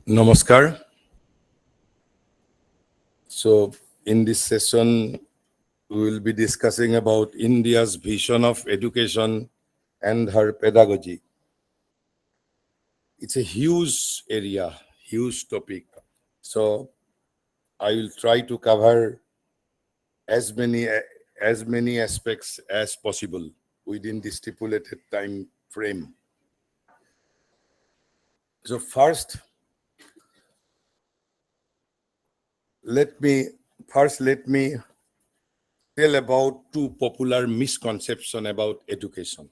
Namaskar. So, in this session, we will be discussing about India's vision of education and her pedagogy. It's a huge area, huge topic. So, I will try to cover as many aspects as possible within the stipulated time frame. So, first, let me tell about two popular misconceptions about education.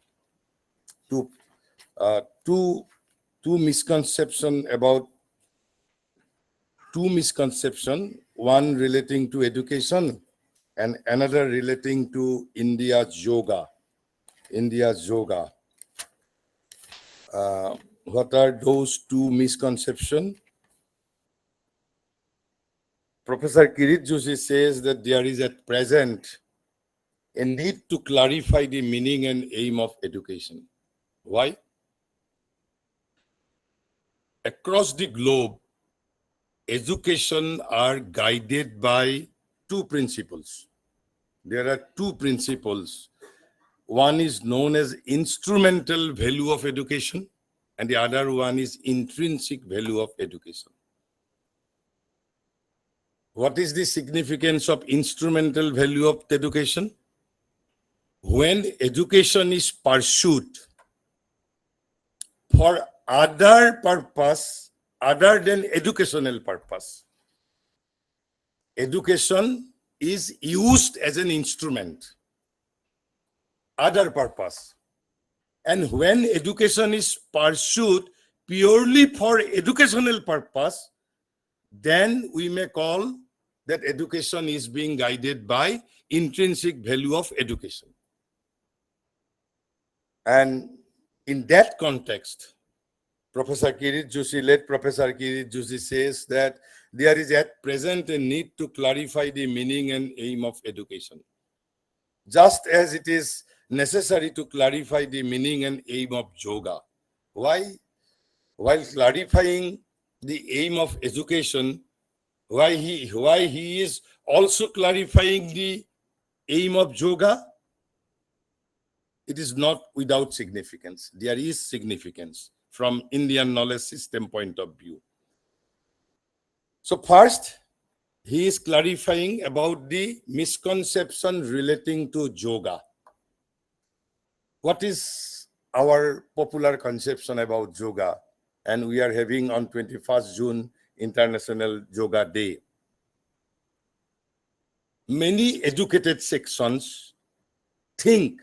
Two, uh, two, two misconception about two misconception. One relating to education, and another relating to India's yoga. India's yoga. What are those two misconceptions? Professor Kirit Joshi says that there is at present a need to clarify the meaning and aim of education. Why? Across the globe, education are guided by two principles. There are two principles. One is known as instrumental value of education, and the other one is intrinsic value of education. What is the significance of instrumental value of education? When education is pursued for other purpose other than educational purpose, education is used as an instrument, other purpose. And when education is pursued purely for educational purpose, then we may call that education is being guided by intrinsic value of education. And in that context, late Professor Kirit Joshi says that there is at present a need to clarify the meaning and aim of education, just as it is necessary to clarify the meaning and aim of yoga. Why? While clarifying the aim of education, why he is also clarifying the aim of yoga? It is not without significance. There is significance from Indian knowledge system point of view. So first, he is clarifying about the misconception relating to yoga. What is our popular conception about yoga? And we are having on 21st June International Yoga Day. Many educated sections think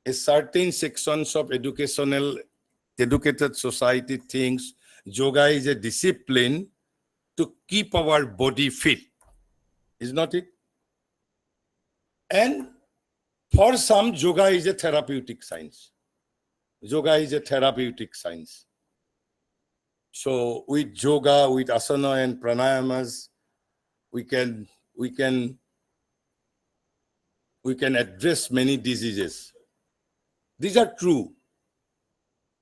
a certain sections of educated society thinks yoga is a discipline to keep our body fit. Is not it? And for some, yoga is a therapeutic science. Yoga is a therapeutic science. So with yoga, with asana and pranayamas, we can address many diseases. These are true.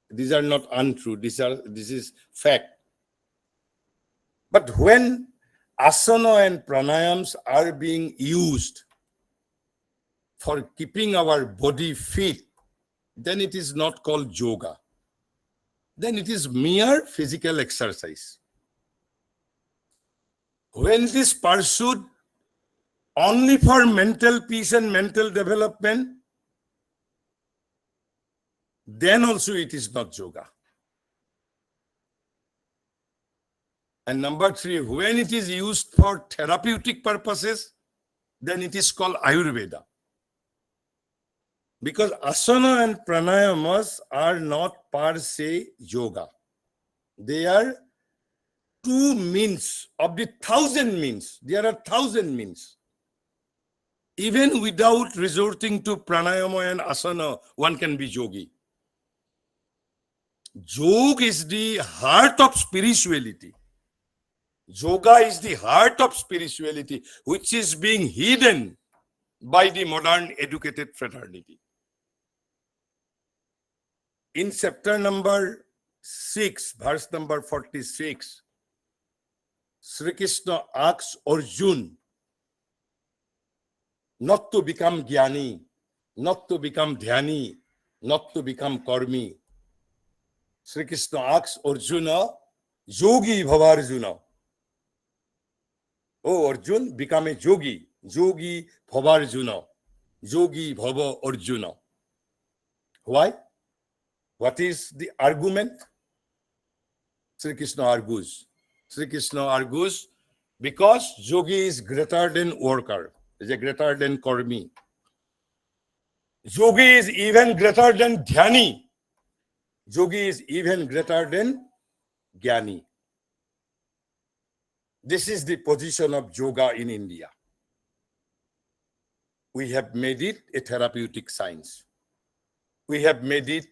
These are not untrue. This is fact. But when asana and pranayams are being used for keeping our body fit, then it is not called yoga. Then it is mere physical exercise. When it is pursued only for mental peace and mental development, then also it is not yoga. And number three, when it is used for therapeutic purposes, then it is called Ayurveda. Because asana and pranayamas are not per se yoga. They are two means of the 1,000 means. There are 1,000 means. Even without resorting to pranayama and asana, one can be yogi. Yoga is the heart of spirituality. Yoga is the heart of spirituality, which is being hidden by the modern educated fraternity. In chapter number 6, verse number 46, Sri Krishna asks Arjun not to become Jnani, not to become Dhyani, not to become Karmi. Sri Krishna asks Arjuna, Yogi Bhavarjuna. Oh Arjun, become a yogi. Yogi Bhavarjuna. Yogi Bhava Arjuna. Why? What is the argument? Sri Krishna argues. Sri Krishna argues because yogi is greater than worker, is a greater than karmi. Yogi is even greater than dhyani. Yogi is even greater than jnani. This is the position of yoga in India. We have made it a therapeutic science. We have made it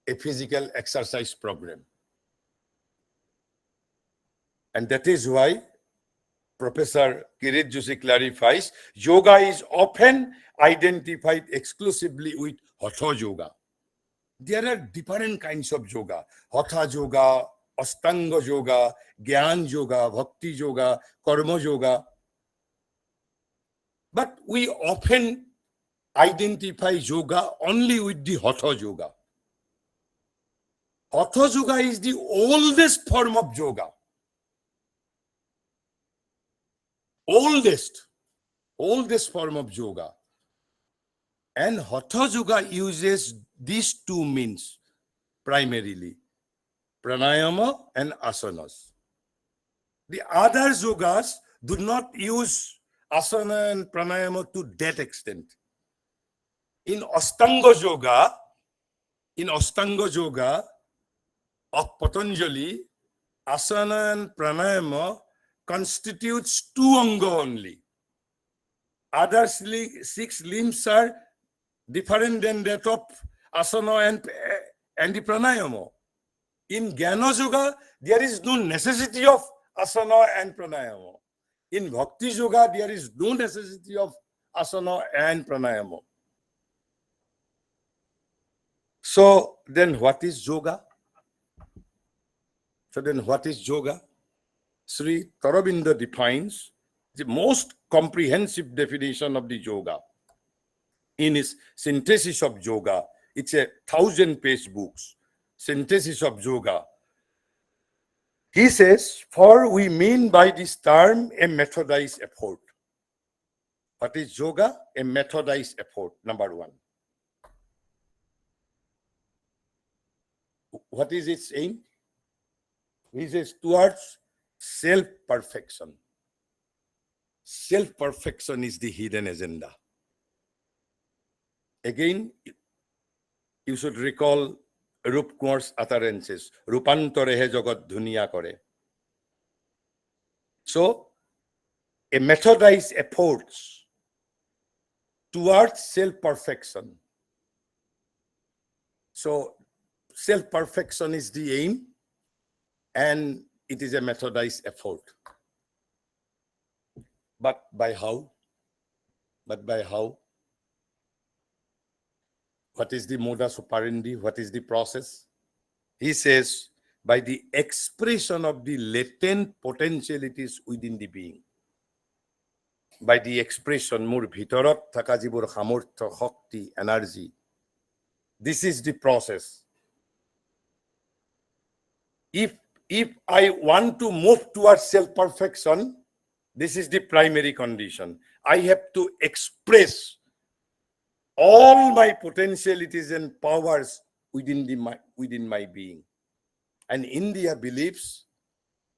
a physical exercise program. And that is why Professor Kirit Joshi clarifies, yoga is often identified exclusively with Hatha Yoga. There are different kinds of yoga. Hatha Yoga, Ashtanga Yoga, Gyan Yoga, Bhakti Yoga, Karma Yoga. But we often identify yoga only with the Hatha Yoga. Hatha Yoga is the oldest form of yoga. Oldest form of yoga. And Hatha Yoga uses these two means primarily, pranayama and asanas. The other yogas do not use asana and pranayama to that extent. In Ashtanga Yoga of Patanjali, asana and pranayama constitutes two anga only. Other 6 limbs are different than that of asana and the pranayama. In Jnana Yoga, there is no necessity of asana and pranayama. In Bhakti Yoga, there is no necessity of asana and pranayama. So then what is yoga? Sri Aurobindo defines the most comprehensive definition of the yoga in his Synthesis of Yoga. It's a 1000-page book, Synthesis of Yoga. He says, for we mean by this term a methodized effort. What is yoga? A methodized effort, number one. What is its aim? He says, towards self-perfection. Self-perfection is the hidden agenda. Again, you should recall Rup Kumar's utterances, Rupantore he jagat dhuniya kore. So, a methodized efforts towards self-perfection. So, self-perfection is the aim, and it is a methodized effort. But by how? What is the modus operandi? What is the process? He says, by the expression of the latent potentialities within the being. By the expression, mur bhitorat thaka jibor samortho, shakti, energy. This is the process. If I want to move towards self-perfection, this is the primary condition. I have to express all my potentialities and powers within my being. And India believes,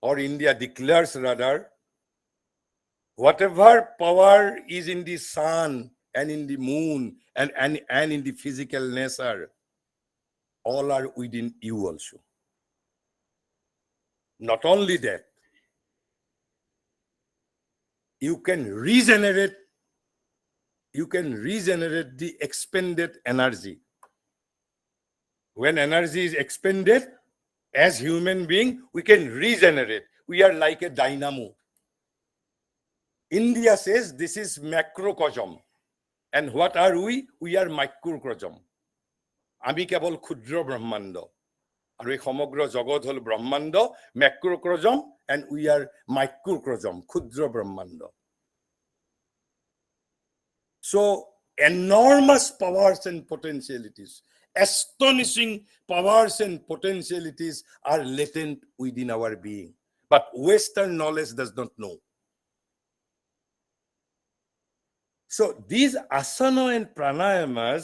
or India declares rather, whatever power is in the sun and in the moon and in the physical nature, all are within you also. Not only that, you can regenerate the expended energy. When energy is expended, as human being, we can regenerate. We are like a dynamo. India says this is macrocosm. And what are we? We are microcosm. Ami kebol khudro brahmando. আৰু এই সমগ্ৰ জগত হল ব্ৰহ্মাণ্ড, মেক্ৰক্ৰজম, and we are microcosm, ক্ষুদ্ৰ ব্ৰহ্মাণ্ড. So enormous powers and potentialities, astonishing powers and potentialities are latent within our being, but Western knowledge does not know. So these asana and pranayamas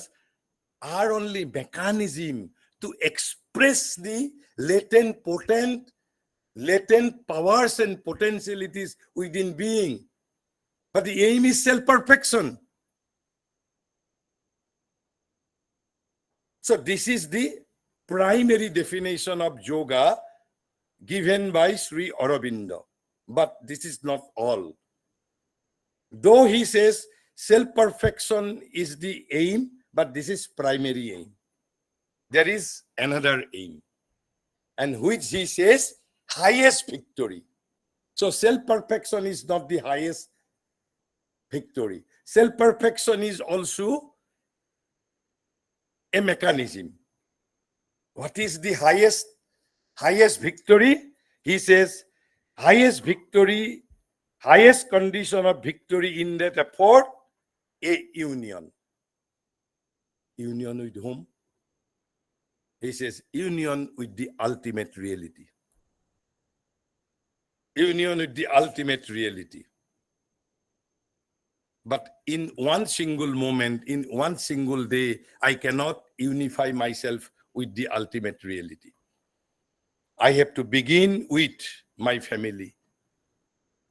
are only mechanism to express the latent powers and potentialities within being. But the aim is self-perfection. So this is the primary definition of yoga given by Sri Aurobindo. But this is not all. Though he says self-perfection is the aim, but this is primary aim. There is another aim, and which he says highest victory. So self-perfection is not the highest victory. Self-perfection is also a mechanism. What is the highest victory? He says highest victory, highest condition of victory in that effort, a union. Union with whom? He says union with the ultimate reality. Union with the ultimate reality. But in one single moment, in one single day, I cannot unify myself with the ultimate reality. I have to begin with my family.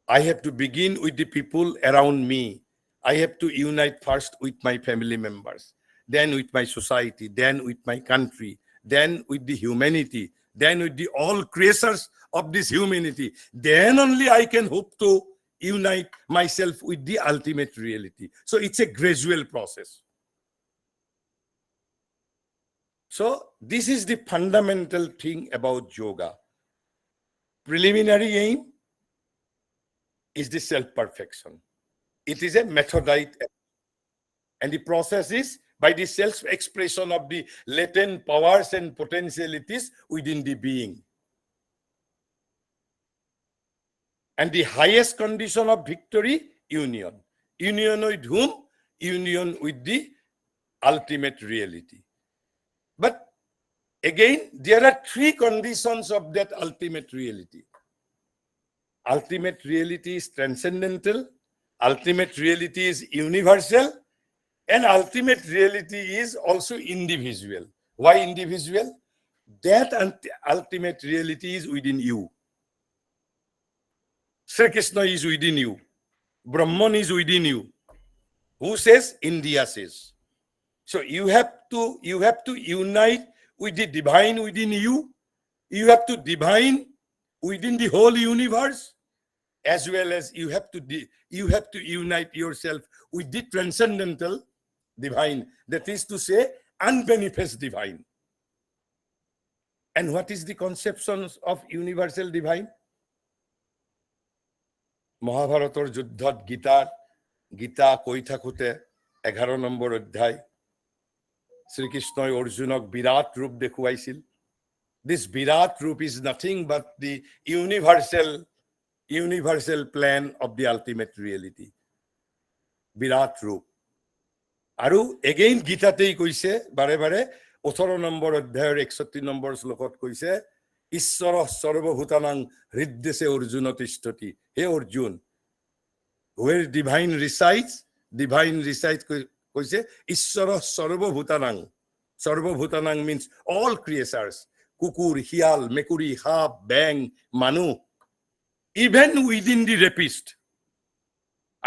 I have to begin with the people around me. I have to unite first with my family members, then with my society, then with my country, then with the humanity, then with the all creators of this humanity. Then only I can hope to unite myself with the ultimate reality. So it's a gradual process. So this is the fundamental thing about yoga. Preliminary aim is the self-perfection. It is a methodite, and the process is by the self-expression of the latent powers and potentialities within the being. And the highest condition of victory, union. Union with whom? Union with the ultimate reality. But again, there are three conditions of that ultimate reality. Ultimate reality is transcendental, ultimate reality is universal, and ultimate reality is also individual. Why individual? That ultimate reality is within you. Sri Krishna is within you. Brahman is within you. Who says? India says. So you have to unite with the divine within you. You have to divine within the whole universe, as well as you have to unite yourself with the transcendental divine. That is to say, unmanifest divine. And what is the conception of universal divine? মহাভারতৰ যুদ্ধত গীতা কৈ থাকোতে 11 number অধ্যায় শ্ৰীকৃষ্ণই অৰ্জুনক বিৰাট ৰূপ দেখুৱাইছিল. This বিৰাট ৰূপ is nothing but the universal plan of the ultimate reality. বিৰাট ৰূপ. আৰু এগেইন গীতাতেই কৈছে বাৰে বাৰে 18 নম্বৰ অধ্যায়ৰ 61 নম্বৰ শ্লোকত কৈছে ঈশ্বৰ সৰ্বভূতানাং হৃদ্দেশে অৰ্জুন তিষ্ঠতি. হে অৰ্জুন, where divine resides কৈছে ঈশ্বৰ সৰ্বভূতানাং. সৰ্বভূতানাং means all creatures. কুকুৰ, শিয়াল, মেকুৰী, সাপ, বেং, মানুহ, even within the rapist.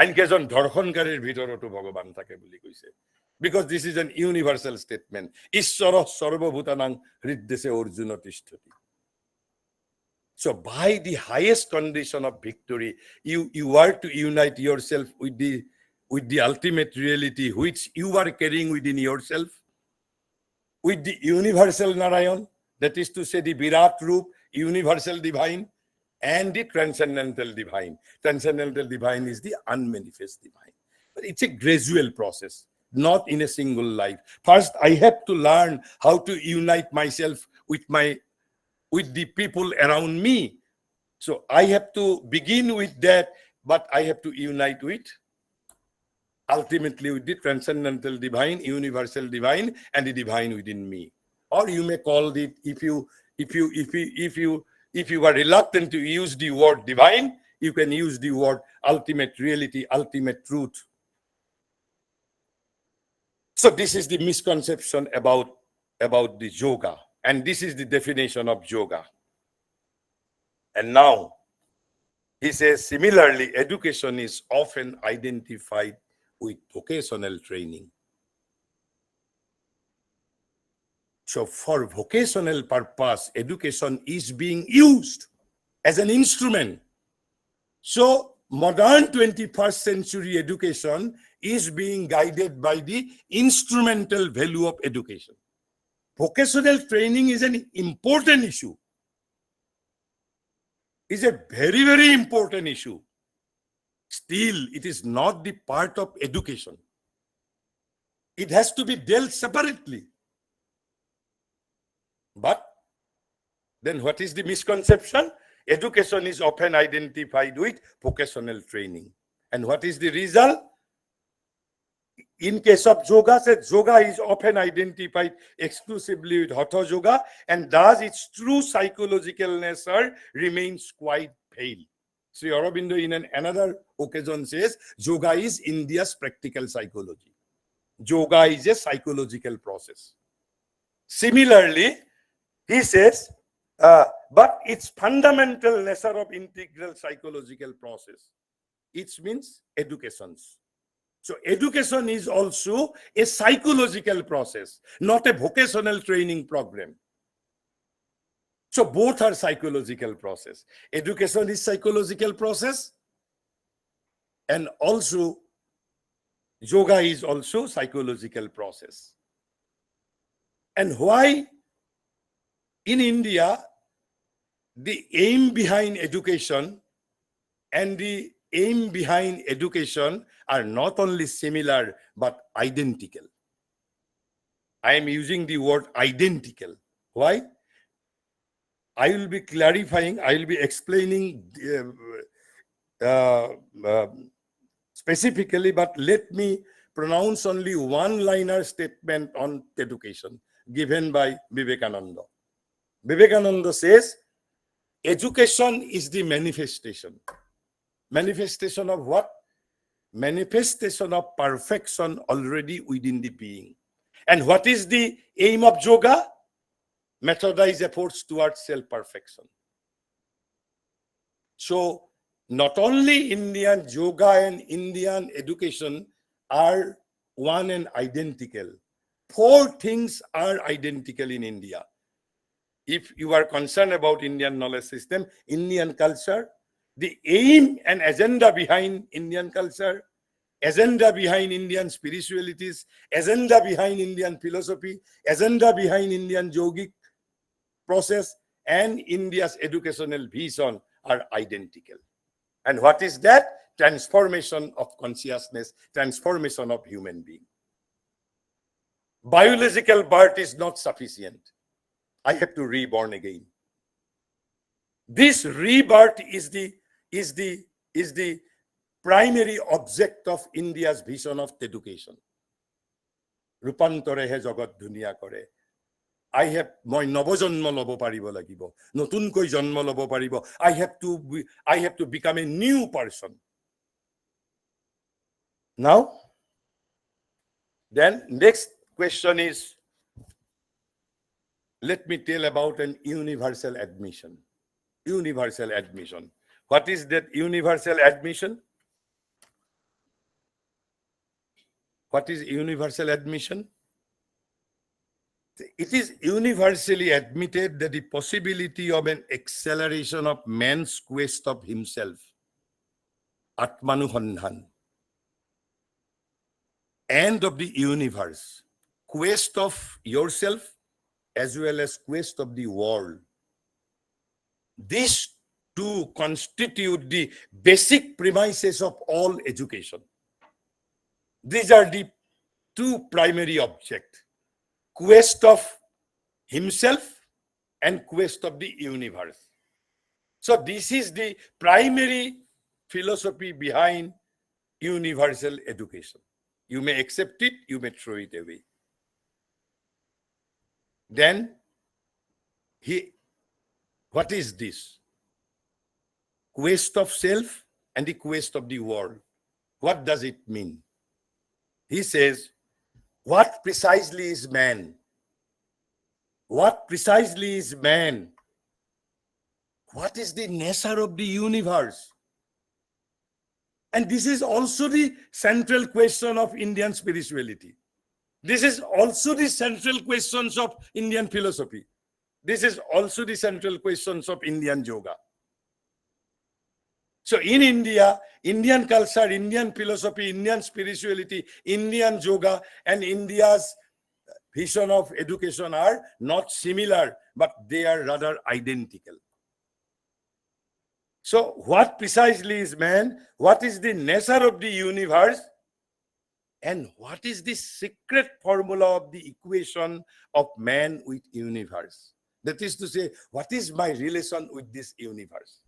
আনকেজন ধৰ্ষণকাৰীৰ ভিতৰতো ভগৱান থাকে বুলি কৈছে. Because this is an universal statement. ঈশ্বৰ সৰ্বভূতানাং হৃদ্দেশে Arjun তিষ্ঠতি. So by the highest condition of victory, you are to unite yourself with the ultimate reality which you are carrying within yourself, with the universal Narayan, that is to say the Virat Roop, universal divine, and the transcendental divine. Transcendental divine is the unmanifest divine. But it's a gradual process, not in a single life. First, I have to learn how to unite myself with my with the people around me. So I have to begin with that, but I have to unite with, ultimately, with the transcendental divine, universal divine, and the divine within me. Or you may call it, if you are reluctant to use the word divine, you can use the word ultimate reality, ultimate truth. So this is the misconception about the yoga, and this is the definition of yoga. And now he says, similarly, education is often identified with vocational training. So for vocational purpose, education is being used as an instrument. So modern 21st century education is being guided by the instrumental value of education. Vocational training is an important issue. It's a very, very important issue. Still, it is not the part of education. It has to be dealt separately. But then what is the misconception? Education is often identified with vocational training. And what is the result? In case of yoga, said yoga is often identified exclusively with hatha yoga, and thus its true psychological nature remains quite pale. Sri Aurobindo in another occasion says, yoga is India's practical psychology. Yoga is a psychological process. Similarly, he says, but its fundamental nature of integral psychological process, it means educations. So education is also a psychological process, not a vocational training program. So both are psychological process. Education is psychological process, and also yoga is also psychological process. And why in India the aim behind education and the aim behind education are not only similar but identical. I am using the word identical. Why? I will be clarifying, I will be explaining specifically, but let me pronounce only one-liner statement on education given by Vivekananda. Vivekananda says, education is the manifestation. Manifestation of what? Manifestation of perfection already within the being. And what is the aim of yoga? Methodized efforts towards self-perfection. So not only Indian yoga and Indian education are one and identical. 4 things are identical in India. If you are concerned about Indian knowledge system, Indian culture, the aim and agenda behind Indian culture, agenda behind Indian spiritualities, agenda behind Indian philosophy, agenda behind Indian yogic process, and India's educational vision are identical. And what is that? Transformation of consciousness, transformation of human being. Biological birth is not sufficient. I have to reborn again. This rebirth is the primary object of India's vision of education. Rupantore he jagat dunia kore. মই নৱজন্ম ল'ব পাৰিব লাগিব, নতুনকৈ জন্ম ল'ব পাৰিব. I have to become a new person. Now, then next question is, let me tell about an universal admission. Universal admission. What is that universal admission? What is universal admission? It is universally admitted that the possibility of an acceleration of man's quest of himself, Atmanuhandhan, and of the universe, quest of yourself as well as quest of the world. These two constitute the basic premises of all education. These are the 2 primary objects. Quest of himself and quest of the universe. So this is the primary philosophy behind universal education. You may accept it, you may throw it away. Then, what is this? Quest of self and the quest of the world. What does it mean? He says, what precisely is man? What precisely is man? What is the nature of the universe? And this is also the central question of Indian spirituality. This is also the central questions of Indian philosophy. This is also the central questions of Indian yoga. So in India, Indian culture, Indian philosophy, Indian spirituality, Indian yoga, and India's vision of education are not similar, but they are rather identical. So what precisely is man? What is the nature of the universe? And what is the secret formula of the equation of man with universe? That is to say, what is my relation with this universe?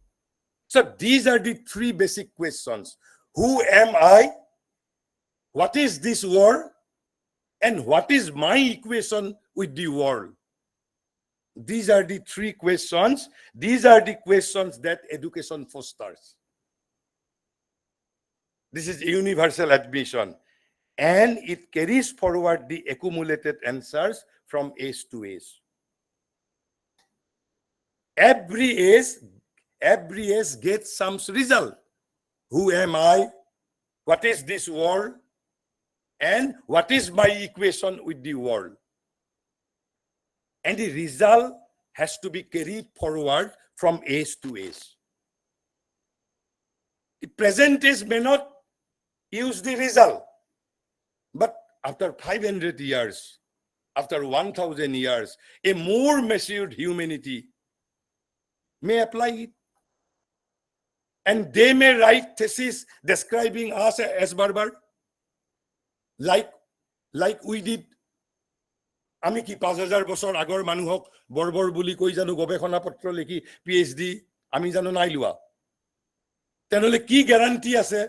So these are the three basic questions. Who am I? What is this world? And what is my equation with the world? These are the three questions. These are the questions that education fosters. This is universal admission. And it carries forward the accumulated answers from age to age. Every age gets some result. Who am I? What is this world? And what is my equation with the world? And the result has to be carried forward from age to age. The present age may not use the result, but after 500 years, after 1,000 years, a more matured humanity may apply it. And they may write theses describing us as barbar, like we did. আমি কি 5,000 বছৰ আগৰ মানুহক বৰ্বৰ বুলি কৈ জানো গৱেষণা পত্ৰ লিখি PhD আমি জানো নাই লোৱা? তেনেহলে কি গ্যাৰান্টি আছে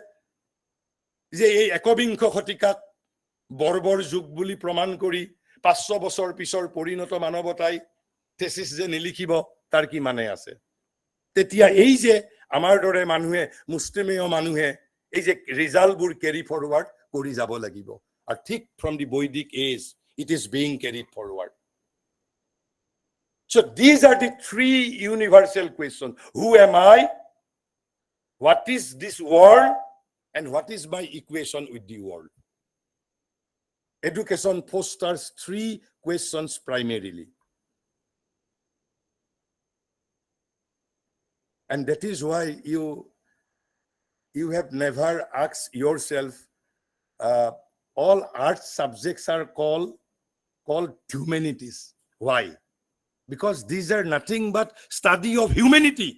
যে এই একবিংশ শতিকাক বৰ্বৰ যুগ বুলি প্ৰমাণ কৰি 500 বছৰ পিছৰ পৰিণত মানৱতাই থেসিস যে নিলিখিব তাৰ কি মানে আছে? তেতিয়া এই যে আমাৰ দৰে মানুহে মুছলিমীয় মানুহে এই যে ৰিজাল্টবোৰ ক্যাৰি ফৰৱাৰ্ড কৰি যাব লাগিব। আৰু ঠিক from the Vedic age it is being carried forward. So these are the three universal questions. Who am I? What is this world? And what is my equation with the world? Education fosters three questions primarily. And that is why you have never asked yourself, all art subjects are called humanities. Why? Because these are nothing but study of humanity.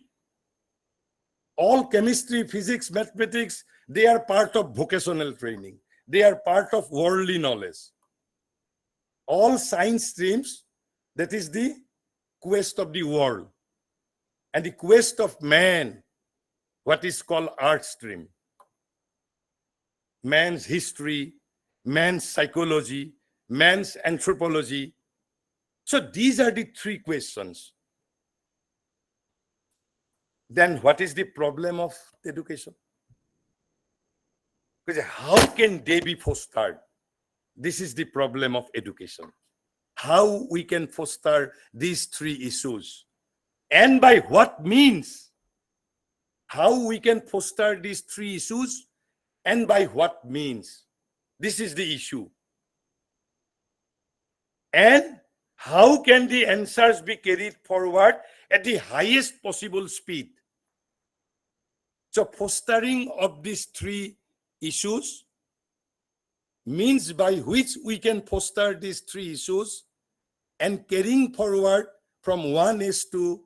All chemistry, physics, mathematics, they are part of vocational training. They are part of worldly knowledge. All science streams, that is the quest of the world. And the quest of man, what is called art stream. Man's history, man's psychology, man's anthropology. So these are the three questions. Then what is the problem of education? Because how can they be fostered? This is the problem of education. How we can foster these three issues. And by what means? How we can foster these three issues and by what means? This is the issue. And how can the answers be carried forward at the highest possible speed? So fostering of these three issues means by which we can foster these three issues and carrying forward from one age to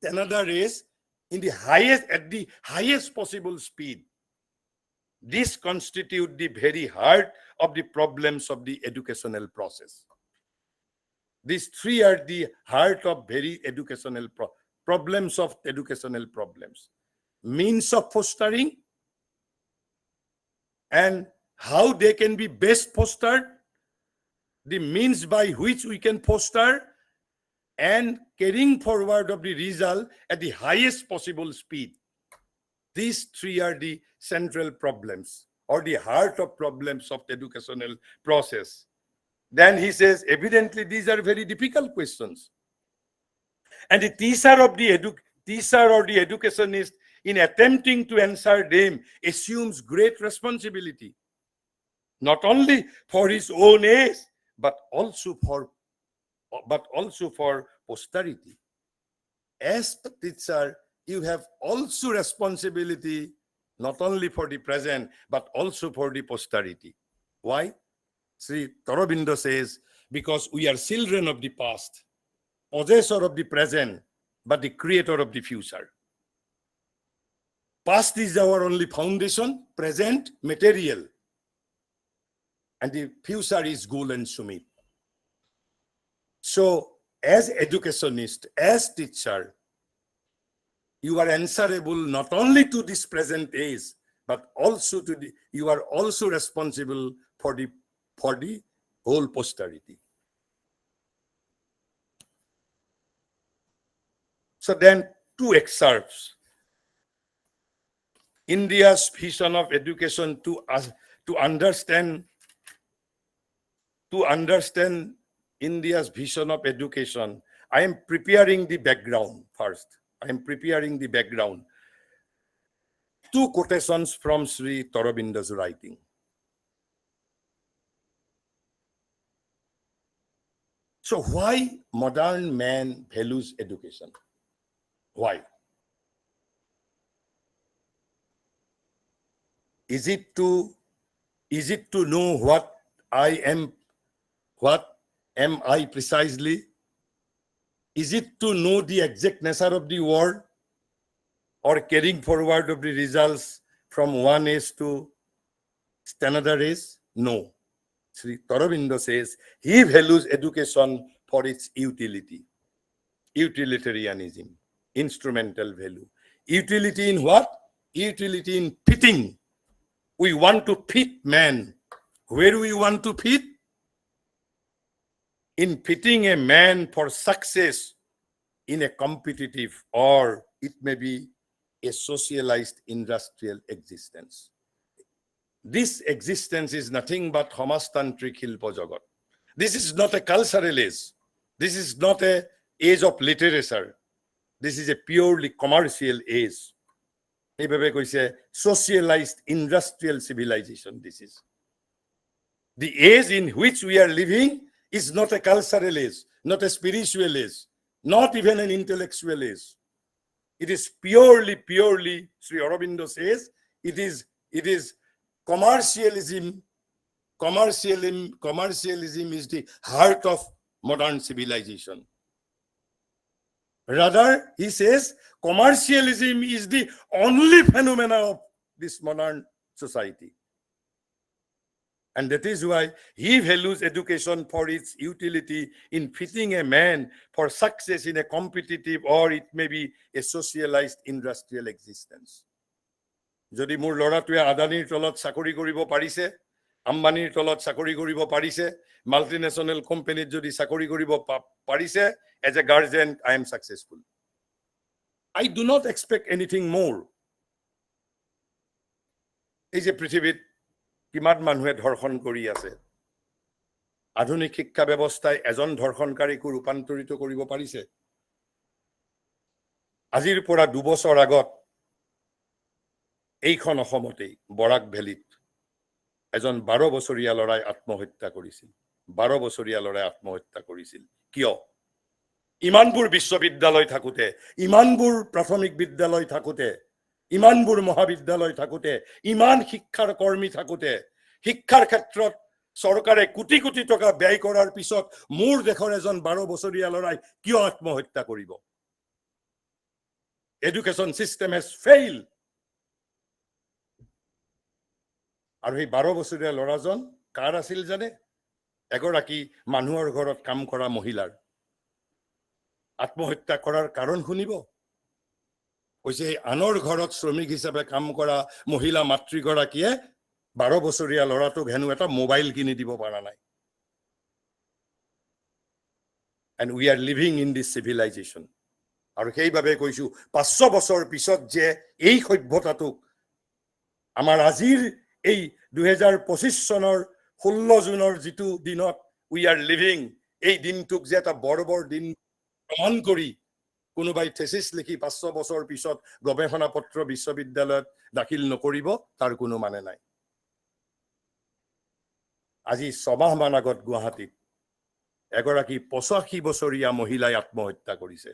another age at the highest possible speed. This constitutes the very heart of the problems of the educational process. These three are the heart of very educational problems of educational problems. Means of fostering and how they can be best fostered, the means by which we can foster, and carrying forward of the result at the highest possible speed. These three are the central problems or the heart of problems of the educational process. Then he says, evidently, these are very difficult questions. And the teacher or the educationist, in attempting to answer them, assumes great responsibility, not only for his own age, but also for posterity. As a teacher, you have also responsibility not only for the present, but also for the posterity. Why? Sri Aurobindo says, because we are children of the past, possessor of the present, but the creator of the future. Past is our only foundation, present, material. And the future is goal and sumit. So, as educationist, as teacher, you are answerable not only to this present age, but also to you are also responsible for the whole posterity. So then, two excerpts. India's vision of education to understand India's vision of education. I am preparing the background first. I am preparing the background. Two quotations from Sri Aurobindo's writing. So why modern man values education? Why? Is it to know what am I precisely? Is it to know the exact nature of the world, or carrying forward of the results from one age to another age? No. Sri Aurobindo says he values education for its utility, utilitarianism, instrumental value. Utility in what? Utility in fitting. We want to fit man. Where do we want to fit? In fitting a man for success in a competitive, or it may be a socialized industrial existence. This existence is nothing but Homastantric Hilpo Jagat. This is not a cultural age. This is not an age of literature. This is a purely commercial age. Socialized industrial civilization. This is. The age in which we are living is not a cultural age, not a spiritual age, not even an intellectual age. It is purely, Sri Aurobindo says, it is commercialism. Commercialism is the heart of modern civilization. Rather, he says, commercialism is the only phenomena of this modern society. And that is why he values education for its utility in fitting a man for success in a competitive, or it may be a socialized industrial existence. Jodi mur loratue Adanir tolat sakori koribo parise, Ambanir tolat sakori koribo parise, multinational company jodi sakori koribo parise, as a guardian, I am successful. I do not expect anything more. Is a prithibit কিমান মানুহে ধৰ্ষণ কৰি আছে। আধুনিক শিক্ষা ব্যৱস্থাই এজন ধৰ্ষণকাৰীকো ৰূপান্তৰিত কৰিব পাৰিছে। আজিৰ পৰা 2 বছৰ আগত এইখন অসমতেই বৰাক ভেলীত এজন 12 বছৰীয়া লৰাই আত্মহত্যা কৰিছিল। 12 বছৰীয়া লৰাই আত্মহত্যা কৰিছিল। কিয়? ইমানবোৰ বিশ্ববিদ্যালয় থাকোতে, ইমানবোৰ প্ৰাথমিক বিদ্যালয় থাকোতে, ইমানবোৰ মহাবিদ্যালয় থাকোতে, ইমান শিক্ষাৰ কৰ্মী থাকোতে, শিক্ষাৰ ক্ষেত্ৰত চৰকাৰে কোটি কোটি টকা ব্যয় কৰাৰ পিছত মোৰ দেশৰ এজন 12 বছৰীয়া লৰাই কিয় আত্মহত্যা কৰিব? Education system has failed. আৰু এই 12 বছৰীয়া লৰাজন কাৰ আছিল জানে? এগৰাকী মানুহৰ ঘৰত কাম কৰা মহিলাৰ আত্মহত্যা কৰাৰ কাৰণ শুনিব? কৈছে আনৰ ঘৰত শ্ৰমিক হিচাপে কাম কৰা মহিলা মাতৃগৰাকীয়ে 12 বছৰীয়া ল'ৰাটোক হেনো এটা মোবাইল কিনি দিব পৰা নাই। And we are living in this civilization. আৰু সেইভাবে কৈছো 500 বছৰ পিছত যে এই সভ্যতাটোক আমাৰ আজিৰ এই 2025 চনৰ 16 জুনৰ যিটো দিনত we are living, এই দিনটোক যে এটা বৰ্বৰ দিন প্ৰমাণ কৰি কোনোবাই থেসিস লিখি 500 বছৰ পিছত গৱেষণা পত্ৰ বিশ্ববিদ্যালয়ত দাখিল নকৰিব তাৰ কোনো মানে নাই। আজি 6 মাহ মান আগত গুৱাহাটীত এগৰাকী 85 বছৰীয়া মহিলাই আত্মহত্যা কৰিছে।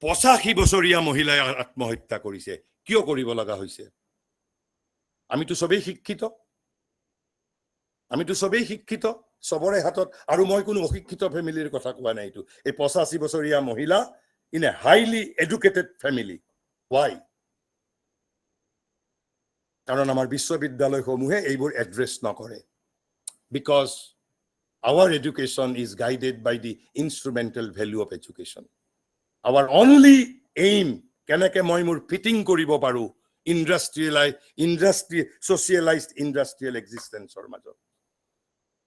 85 বছৰীয়া মহিলাই আত্মহত্যা কৰিছে। কিয় কৰিব লগা হৈছে? আমিতো সবেই শিক্ষিত, সবৰে হাতত, আৰু মই কোনো অশিক্ষিত ফ্যামিলিৰ কথা কোৱা নাই। এই 85 বছৰীয়া মহিলা in a highly educated family. Why? কাৰণ আমাৰ বিশ্ববিদ্যালয়সমূহে এইবোৰ এড্ৰেছ নকৰে। Because our education is guided by the instrumental value of education. Our only aim, কেনেকে মই মোৰ ফিটিং কৰিব পাৰো socialized industrial existenceৰ মাজত।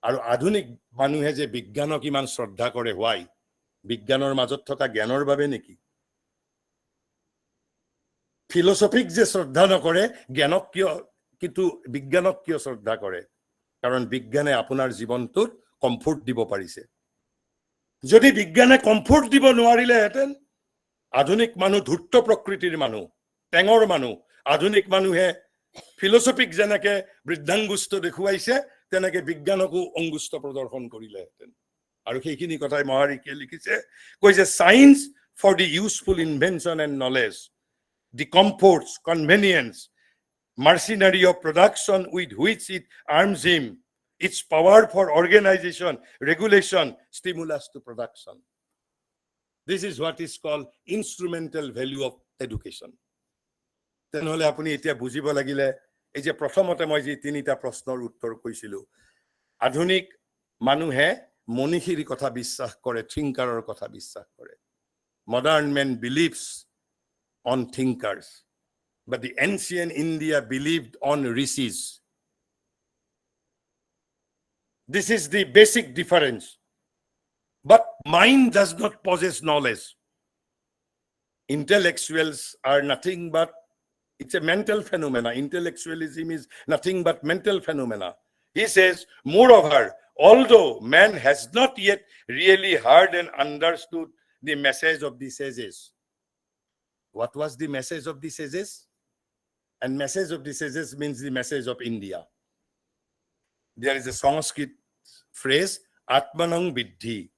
আৰু আধুনিক মানুহে যে বিজ্ঞানক ইমান শ্ৰদ্ধা কৰে, why? বিজ্ঞানৰ মাজত থকা জ্ঞানৰ বাবে নেকি? ফিলসফিক যে শ্ৰদ্ধা নকৰে, জ্ঞানক কিয়, কিন্তু বিজ্ঞানক কিয় শ্ৰদ্ধা কৰে? কাৰণ বিজ্ঞানে আপোনাৰ জীৱনটোত কমফৰ্ট দিব পাৰিছে। যদি বিজ্ঞানে কমফৰ্ট দিব নোৱাৰিলেহেঁতেন, আধুনিক মানুহ ধূৰ্ত প্ৰকৃতিৰ মানুহ, টেঙৰ মানুহ, আধুনিক মানুহে ফিলসফিক যেনেকে বৃদ্ধাংগুষ্ট দেখুৱাইছে তেনেকে বিজ্ঞানকো অংগুষ্ট প্ৰদৰ্শন কৰিলেহেঁতেন। আৰু সেইখিনি কথাই মহাৰিকে লিখিছে, কৈছে science for the useful invention and knowledge, the comforts, convenience, machinery of production with which it arms him, its power for organization, regulation, stimulus to production. This is what is called instrumental value of education. তেনেহলে আপুনি এতিয়া বুজিব লাগিলে, এই যে প্ৰথমতে মই যে 3টা প্ৰশ্নৰ উত্তৰ কৈছিলো, আধুনিক মানুহে মনীষীৰ কথা বিশ্বাস কৰে, থিংকাৰৰ কথা বিশ্বাস কৰে। Modern man believes on thinkers, but the ancient India believed on rishis. This is the basic difference. But mind does not possess knowledge. Intellectuals are nothing but, it's a mental phenomena. Intellectualism is nothing but mental phenomena. He says, moreover, although man has not yet really heard and understood the message of the sages. What was the message of the sages? And message of the sages means the message of India. There is a Sanskrit phrase, Atmanang Viddhi.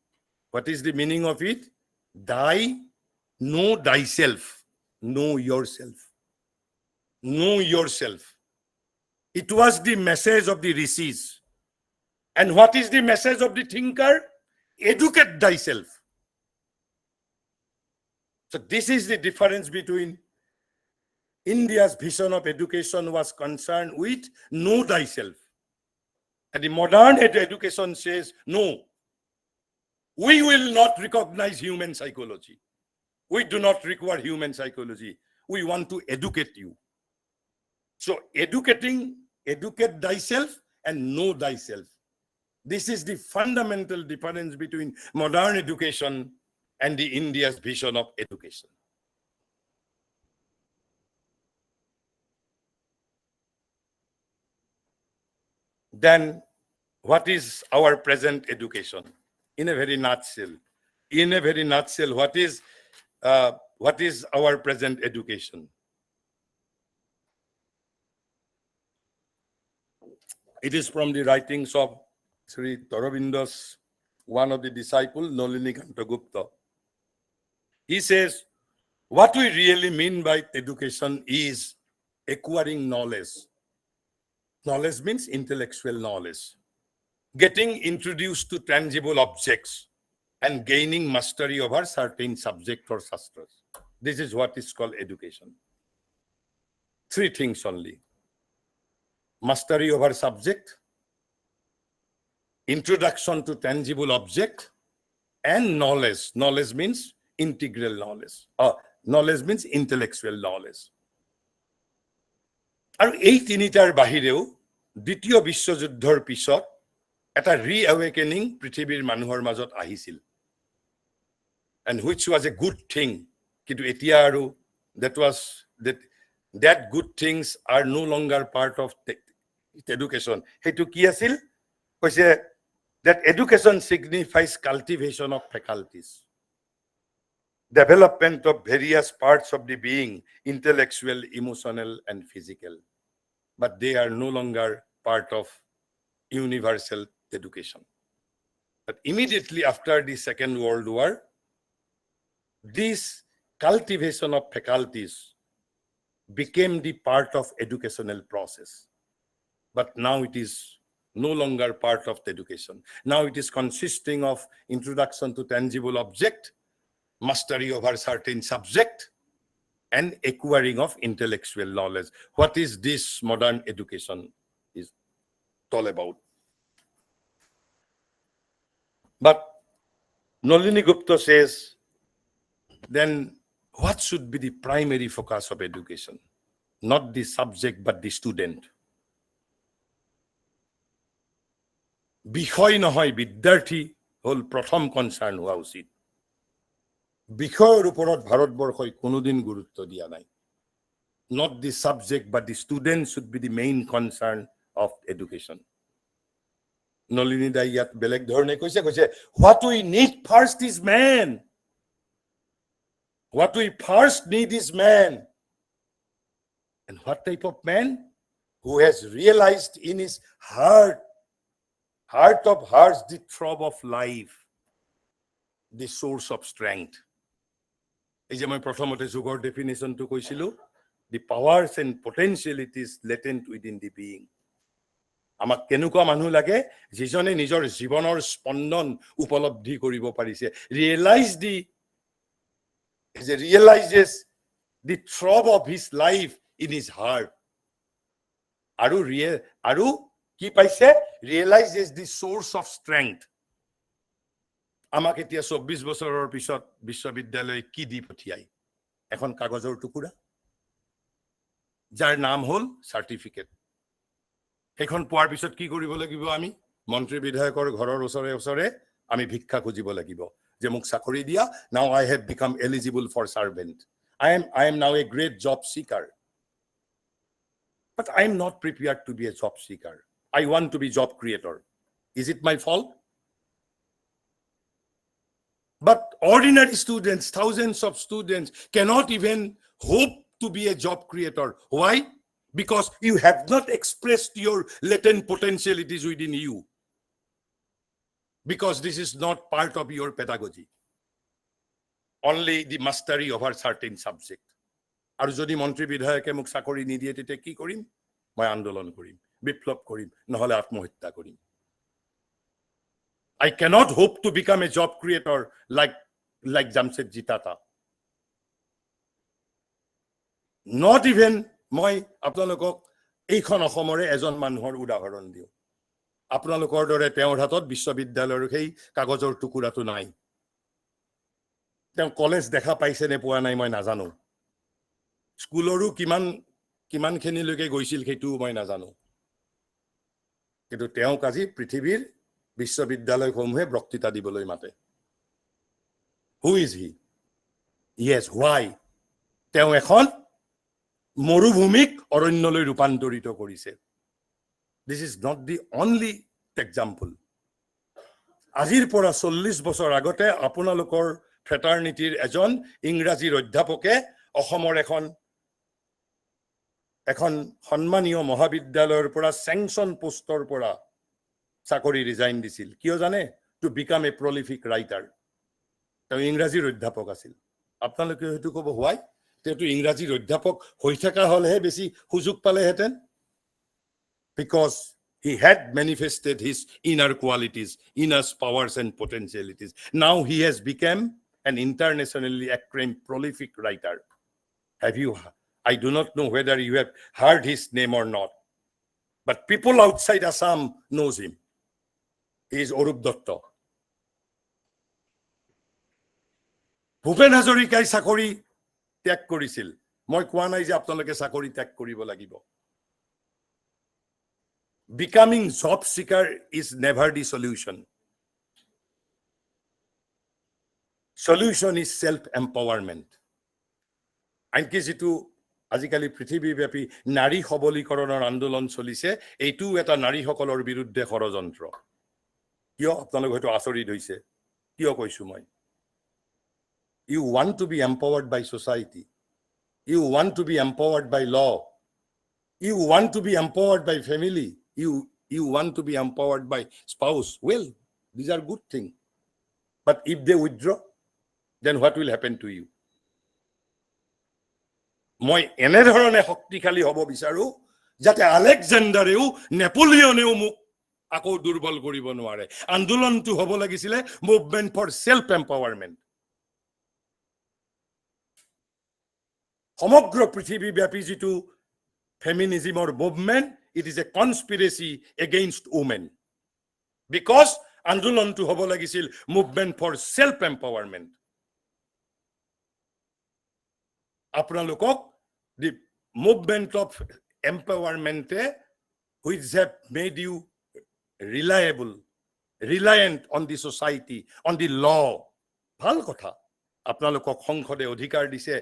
What is the meaning of it? Know thyself. Know yourself. Know yourself. It was the message of the rishis. And what is the message of the thinker? Educate thyself. So this is the difference between India's vision of education was concerned with know thyself. And the modern education says, no, we will not recognize human psychology. We do not require human psychology. We want to educate you. So educate thyself and know thyself. This is the fundamental difference between modern education and the India's vision of education. Then what is our present education? In a very nutshell, what is our present education? It is from the writings of Sri Aurobindo's one of the disciples, Nalinikanta Gupta. He says, what we really mean by education is acquiring knowledge. Knowledge means intellectual knowledge. Getting introduced to tangible objects and gaining mastery over certain subject or shastras. This is what is called education. 3 things only. Mastery over subject, introduction to tangible object, and knowledge. Knowledge means integral knowledge. Knowledge means intellectual knowledge. আৰু এই তিনিটাৰ বাহিৰেও দ্বিতীয় বিশ্বযুদ্ধৰ পিছত এটা ৰিএৱেকেনিং পৃথিৱীৰ মানুহৰ মাজত আহিছিল, and which was a good thing. কিন্তু এতিয়া আৰু that good things are no longer part of education. সেইটো কি আছিল? কৈছে that education signifies cultivation of faculties, development of various parts of the being, intellectual, emotional, and physical. But they are no longer part of universal education. But immediately after the Second World War, this cultivation of faculties became the part of educational process. But now it is no longer part of the education. Now it is consisting of introduction to tangible object, mastery over certain subject, and acquiring of intellectual knowledge. What is this modern education is all about? But Nalini Gupta says, then what should be the primary focus of education? Not the subject, but the student. বিষয় নহয়, বিদ্যাৰ্থী হল প্ৰথম concern হোৱা উচিত। বিষয়ৰ ওপৰত ভাৰতবৰ্ষই কোনোদিন গুৰুত্ব দিয়া নাই। Not the subject, but the student should be the main concern of education. Nalini Dai ইয়াত বেলেগ ধৰণে কৈছে, what we need first is man. What we first need is man. And what type of man? Who has realized in his heart of hearts, the throb of life, the source of strength. এই যে মই প্ৰথমতে যোগৰ ডেফিনেশ্যনটো কৈছিলো, the powers and potentialities latent within the being. আমাক কেনেকুৱা মানুহ লাগে? যিজনে নিজৰ জীৱনৰ স্পন্দন উপলব্ধি কৰিব পাৰিছে, realizes the throb of his life in his heart. আৰু কি পাইছে? Realizes the source of strength. আমাক এতিয়া 24 বছৰৰ পিছত বিশ্ববিদ্যালয় কি দি পঠিয়াই? এখন কাগজৰ টুকুৰা, যাৰ নাম হল চাৰ্টিফিকেট। সেইখন পোৱাৰ পিছত কি কৰিব লাগিব? আমি মন্ত্ৰী বিধায়কৰ ঘৰৰ ওচৰে ওচৰে আমি ভিক্ষা খুজিব লাগিব যে মোক চাকৰি দিয়া। Now I have become eligible for servant. I am now a great job seeker. But I am not prepared to be a job seeker. I want to be job creator. Is it my fault? But ordinary students, thousands of students, cannot even hope to be a job creator. Why? Because you have not expressed your latent potentialities within you. Because this is not part of your pedagogy. Only the mastery over certain subject. আৰু যদি মন্ত্ৰী বিধায়কে মোক চাকৰি নিদিয়ে, তেতিয়া কি কৰিম? মই আন্দোলন কৰিম, বিপ্লৱ কৰিম, নহলে আত্মহত্যা কৰিম। I cannot hope to become a job creator like Jamsetji Tata. Not even মই আপোনালোকক এইখন অসমৰে এজন মানুহৰ উদাহৰণ দিওঁ। আপোনালোকৰ দৰে তেওঁৰ হাতত বিশ্ববিদ্যালয়ৰ সেই কাগজৰ টুকুৰাটো নাই। তেওঁ কলেজ দেখা পাইছে নে পোৱা নাই মই নাজানো। স্কুলৰো কিমানখিনিলৈকে গৈছিল সেইটো মই নাজানো। কিন্তু তেওঁক আজি পৃথিৱীৰ বিশ্ববিদ্যালয়সমূহে বক্তৃতা দিবলৈ মাতে। Who is he? Yes, why? তেওঁ এখন মৰুভূমিক অৰণ্যলৈ ৰূপান্তৰিত কৰিছে। This is not the only example. আজিৰ পৰা 40 বছৰ আগতে আপোনালোকৰ ফ্ৰেটাৰ্নিটিৰ এজন ইংৰাজীৰ অধ্যাপকে অসমৰ এখন সন্মানীয় মহাবিদ্যালয়ৰ পৰা চেংচন পোষ্টৰ পৰা চাকৰি ৰিজাইন দিছিল। কিয় জানে? To become a prolific writer. তেওঁ ইংৰাজীৰ অধ্যাপক আছিল। আপোনালোকে হয়তো ক'ব, হোৱাই? তেওঁতো ইংৰাজীৰ অধ্যাপক হৈ থকা হলেহে বেছি সুযোগ পালেহেঁতেন। Because he had manifested his inner qualities, inner powers and potentialities. Now he has become an internationally acclaimed prolific writer. I do not know whether you have heard his name or not, but people outside Assam knows him. He is Orup Datta. Bhupen Hazarikai চাকৰি ত্যাগ কৰিছিল মই কোৱা নাই যে আপোনালোকে চাকৰি ত্যাগ কৰিব লাগিব becoming job seeker is never the solution is self empowerment আনকি যেটো আজিকালি পৃথিৱীব্যাপী নাৰী সবলীকৰণৰ আন্দোলন চলিছে এইটো এটা নাৰীসকলৰ বিৰুদ্ধে ষড়যন্ত্ৰ কিয় আপোনালোক হয়তো আচৰিত হৈছে কিয় কৈছো মই You want to be empowered by society. You want to be empowered by law. You want to be empowered by family. You want to be empowered by spouse. Well, these are good things. But if they withdraw, then what will happen to you? মই এনে ধৰণে শক্তিশালী হ'ব বিচাৰো যাতে আলেকজাণ্ডাৰেও নেপোলিয়নেও মোক আকৌ দুৰ্বল কৰিব নোৱাৰে আন্দোলনটো হ'ব লাগিছিলে মুভমেন্ট ফৰ সেলফ এম্পাৱাৰমেন্ট সমগ্ৰ পৃথিৱীব্যাপী যেটো ফেমিনিজমৰ movement it is a conspiracy against women because আন্দোলনটো হ'ব লাগিছিল মুভমেন্ট ফৰ সেলফ এম্পাৱাৰমেন্ট আপোনালোকক the movement of empowerment which have made you reliant on the society on the law ভাল কথা আপোনালোকক সংসদে অধিকাৰ দিছে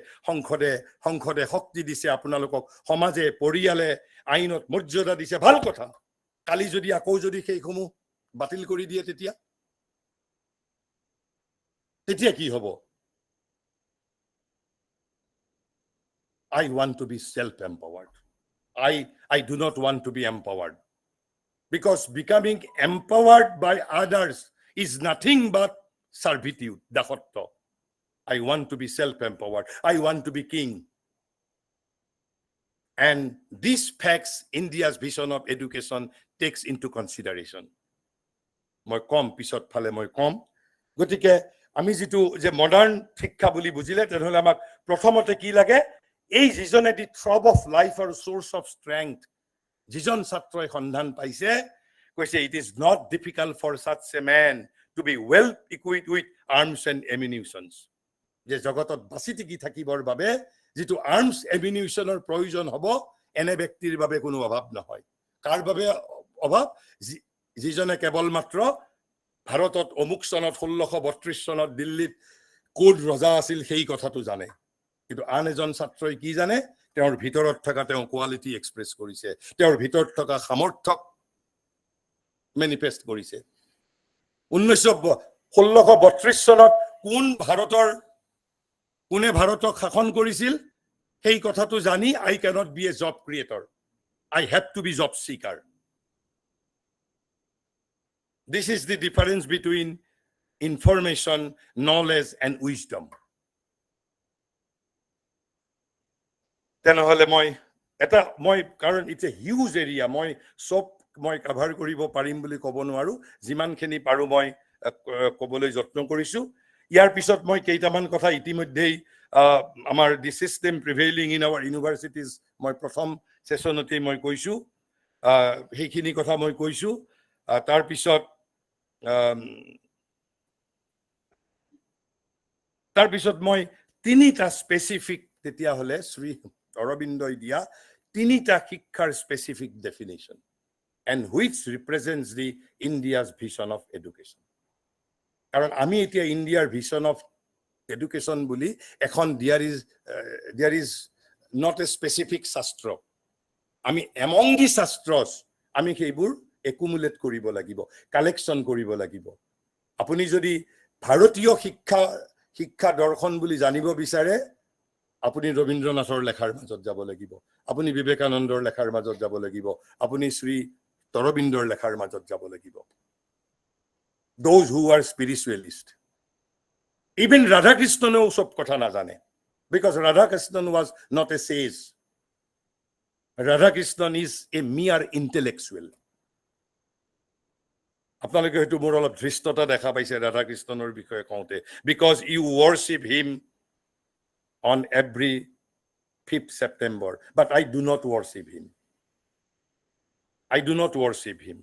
সংসদে শক্তি দিছে আপোনালোকক সমাজে পৰিয়ালে আইনত মৰ্যাদা দিছে ভাল কথা কালি যদি আকৌ যদি সেইসমূহ বাতিল কৰি দিয়ে তেতিয়া কি হ'ব I want to be self-empowered. I do not want to be empowered. Because becoming empowered by others is nothing but servitude. I want to be self-empowered. I want to be king. And these facts India's vision of education takes into consideration. মই কম পিছত ফালে মই কম গতিকে আমি যেটো যে modern শিক্ষা বুলি বুজিলে তেনেহলে আমাক প্ৰথমতে কি লাগে এই যিজনে দি থ্ৰব অফ লাইফ আৰু সোর্স অফ স্ট্রেংথ যিজন ছাত্ৰই সন্ধান পাইছে কৈছে it is not difficult for such a man to be well equipped with arms and ammunitions যে জগতত বাচি টিকি থাকিবৰ বাবে যেটো আর্মস এমিনিউশনৰ প্ৰয়োজন হ'ব এনে ব্যক্তিৰ বাবে কোনো অভাৱ নহয় কাৰ বাবে অভাৱ যিজনে কেৱল মাত্ৰ ভাৰতত অমুক চনত 1632 চনত দিল্লীত কোড ৰজা আছিল সেই কথাটো জানে কিন্তু আন এজন ছাত্ৰই কি জানে তেওঁৰ ভিতৰত থকা তেওঁ কোৱালিটি এক্সপ্ৰেছ কৰিছে তেওঁৰ ভিতৰত থকা সামৰ্থক মেনিফেষ্ট কৰিছে 1632 চনত কোনে ভাৰতক শাসন কৰিছিল সেই কথাটো জানি I cannot be a job creator I have to be job seeker This is the difference between information knowledge and wisdom তেনেহলে মই কাৰণ ইটস এ হিউজ এৰিয়া মই সব মই কভাৰ কৰিব পাৰিম বুলি ক'ব নোৱাৰো যিমানখিনি পাৰো মই ক'বলৈ যত্ন কৰিছো ইয়াৰ পিছত মই কেইটামান কথা ইতিমধ্যেই আমাৰ দি সিস্টেম প্ৰিভেইলিং ইন আৱাৰ ইউনিভাৰ্সিটিজ মই প্ৰথম সেশনতে মই কৈছো সেইখিনি কথা মই কৈছো তাৰ পিছত মই তিনিটা স্পেসিফিক তেতিয়া হলে শ্ৰী অৰবিন্দই দিয়া তিনিটা শিক্ষাৰ specific definition and which represents the India's vision of education কারণ আমি এতিয়া ইন্ডিয়াৰ vision of education বুলি এখন there is not a specific শাস্ত্ৰ আমি among the শাস্ত্ৰস আমি সেইবোৰ accumulate কৰিব লাগিব কালেকশন কৰিব লাগিব আপুনি যদি ভাৰতীয় শিক্ষা দৰ্শন বুলি জানিব বিচাৰে আপুনি ৰবীন্দ্ৰনাথৰ লেখাৰ মাজত যাব লাগিব আপুনি বিবেকানন্দৰ লেখাৰ মাজত যাব লাগিব আপুনি শ্ৰী অৰবিন্দৰ লেখাৰ মাজত যাব লাগিব those who are spiritualist even Radha Krishnan সব কথা নাজানে because Radha Krishnan was not a sage Radha Krishnan is a mere intellectual আপোনালোকে হয়তো মোৰ অলপ ধৃষ্টতা দেখা পাইছে ৰাধা কৃষ্ণনৰ বিষয়ে কওঁতে because you worship him on every 5th September but I do not worship him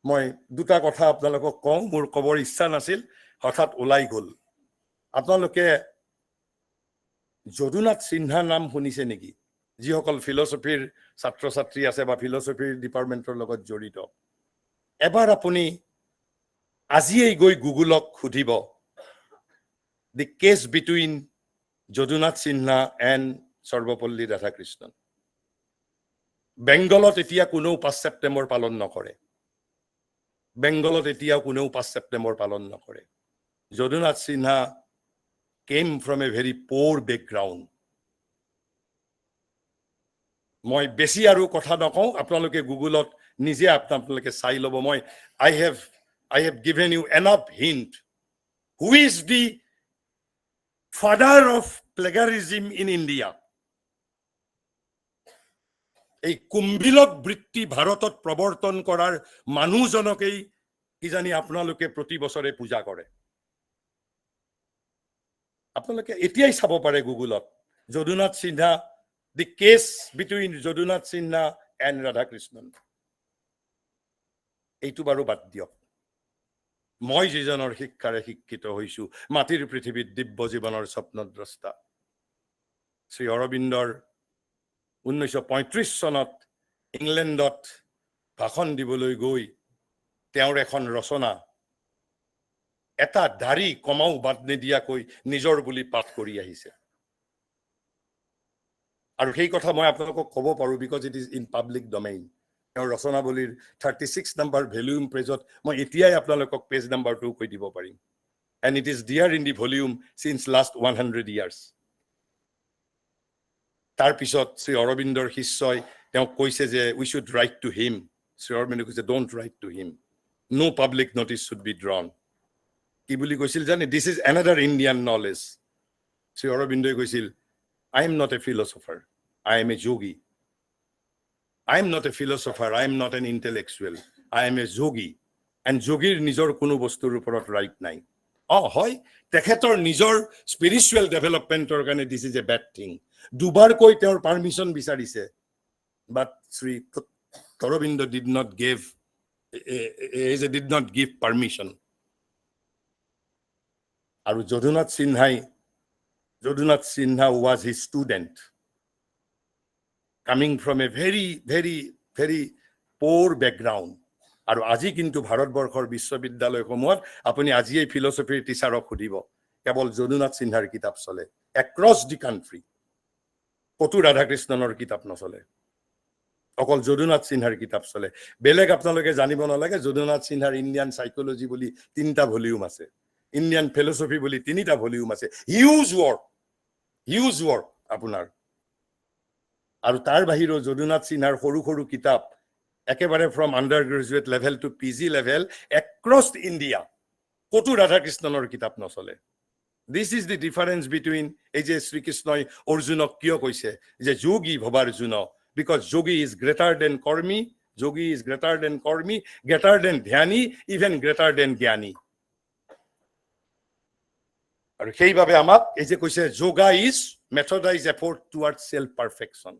মই দুটা কথা আপোনালোকক কওঁ, মোৰ কবৰ ইচ্ছা নাছিল, হঠাৎ ওলাই গ'ল। আপোনালোকে যদুনাথ সিনহাৰ নাম শুনিছে নেকি? যিসকল ফিলচফিৰ ছাত্ৰ ছাত্ৰী আছে বা ফিলচফিৰ ডিপাৰ্টমেণ্টৰ লগত জড়িত, এবাৰ আপুনি আজিয়েই গৈ গুগলক সুধিব, the case between Jadunath Sinha and Sarvepalli Radhakrishnan. বেংগলত এতিয়া কোনেও 5 ছেপ্টেম্বৰ পালন নকৰে। বেংগলত এতিয়াও কোনেও 5 ছেপ্টেম্বৰ পালন নকৰে। Jadunath Sinha came from a very poor background. মই বেছি আৰু কথা নকওঁ, আপোনালোকে গুগলত নিজে আপোনালোকে চাই ল'ব। মই I have given you enough hint. Who is the father of plagiarism in India? এই কুম্ভিলক বৃত্তি ভাৰতত প্ৰৱৰ্তন কৰাৰ মানুহজনকেই কিজানি আপোনালোকে প্ৰতি বছৰে পূজা কৰে। আপোনালোকে এতিয়াই চাব পাৰে গুগলত, Jadunath Sinha, the case between Jadunath Sinha and Radhakrishnan. এইটো বাৰু বাদ দিয়ক, মই যিজনৰ শিক্ষাৰে শিক্ষিত হৈছো, মাটিৰ পৃথিৱীত দিব্য জীৱনৰ স্বপ্নদ্ৰষ্টা শ্ৰী অৰবিন্দৰ 1935 চনত ইংলেণ্ডত ভাষণ দিবলৈ গৈ তেওঁৰ এখন ৰচনা, এটা দাড়ি কমাও বাদ নিদিয়াকৈ নিজৰ বুলি পাঠ কৰি আহিছে। আৰু সেই কথা মই আপোনালোকক ক'ব পাৰোঁ, because it is in public domain. তেওঁৰ ৰচনাৱলীৰ 36 নম্বৰ ভলিউম পেজত মই এতিয়াই আপোনালোকক পেজ নাম্বাৰটো কৈ দিব পাৰিম। And it is dear in the volume since last 100 years। তাৰপিছত শ্ৰী অৰবিন্দৰ শিষ্যই তেওঁক কৈছে যে we should write to him. Shri অৰবিন্দে কৈছে don't write to him, no public notice should be drawn. কি বুলি কৈছিল জানে? This is another Indian knowledge. Shri অৰবিন্দই কৈছিল, I am not a philosopher, I am a yogi. I am not a philosopher, I am not an intellectual, I am a yogi. And yogir নিজৰ কোনো বস্তুৰ ওপৰত ৰাইট নাই। হয়, তেখেতৰ নিজৰ স্পিৰিচুৱেল ডেভেলপমেণ্টৰ কাৰণে this is a bed thing. দুবাৰকৈ তেওঁৰ পাৰ্মিশ্যন বিচাৰিছে, but Shri Aurobindo did not give permission. আৰু Jadunath Sinha was his student, coming from a very, very, very poor background. আৰু আজি কিন্তু ভাৰতবৰ্ষৰ বিশ্ববিদ্যালয়সমূহত আপুনি আজিয়েই ফিলচফিৰ টিচাৰক সুধিব, কেৱল যদুনাথ সিনহাৰ কিতাপ চলে এক্ৰছ দি কাণ্ট্ৰি। ক'তো ৰাধাকৃষ্ণনৰ কিতাপ নচলে, অকল যদুনাথ সিনহাৰ কিতাপ চলে। বেলেগ আপোনালোকে জানিব নালাগে, যদুনাথ সিনহাৰ ইণ্ডিয়ান সাইকোলজি বুলি 3টা ভলিউম আছে, ইণ্ডিয়ান ফিলচফি বুলি 3টা ভলিউম আছে। হিউজ ৱৰ্ক আপোনাৰ। আৰু তাৰ বাহিৰেও যদুনাথ সিনহাৰ সৰু সৰু কিতাপ একেবাৰে from undergraduate level to PG level across India, ক'তো ৰাধাকৃষ্ণনৰ কিতাপ নচলে। দিছ ইজ দি ডিফাৰেঞ্চ বিটুইন, এই যে শ্ৰীকৃষ্ণই অৰ্জুনক কিয় কৈছে যে যোগী ভৱাৰ্জুন, because yogi is greater than karmi, yogi is greater than karmi, greater than dhyani, even greater than jnani. আৰু সেইবাবে আমাক এই যে কৈছে yoga is methodise effort toward self perfection.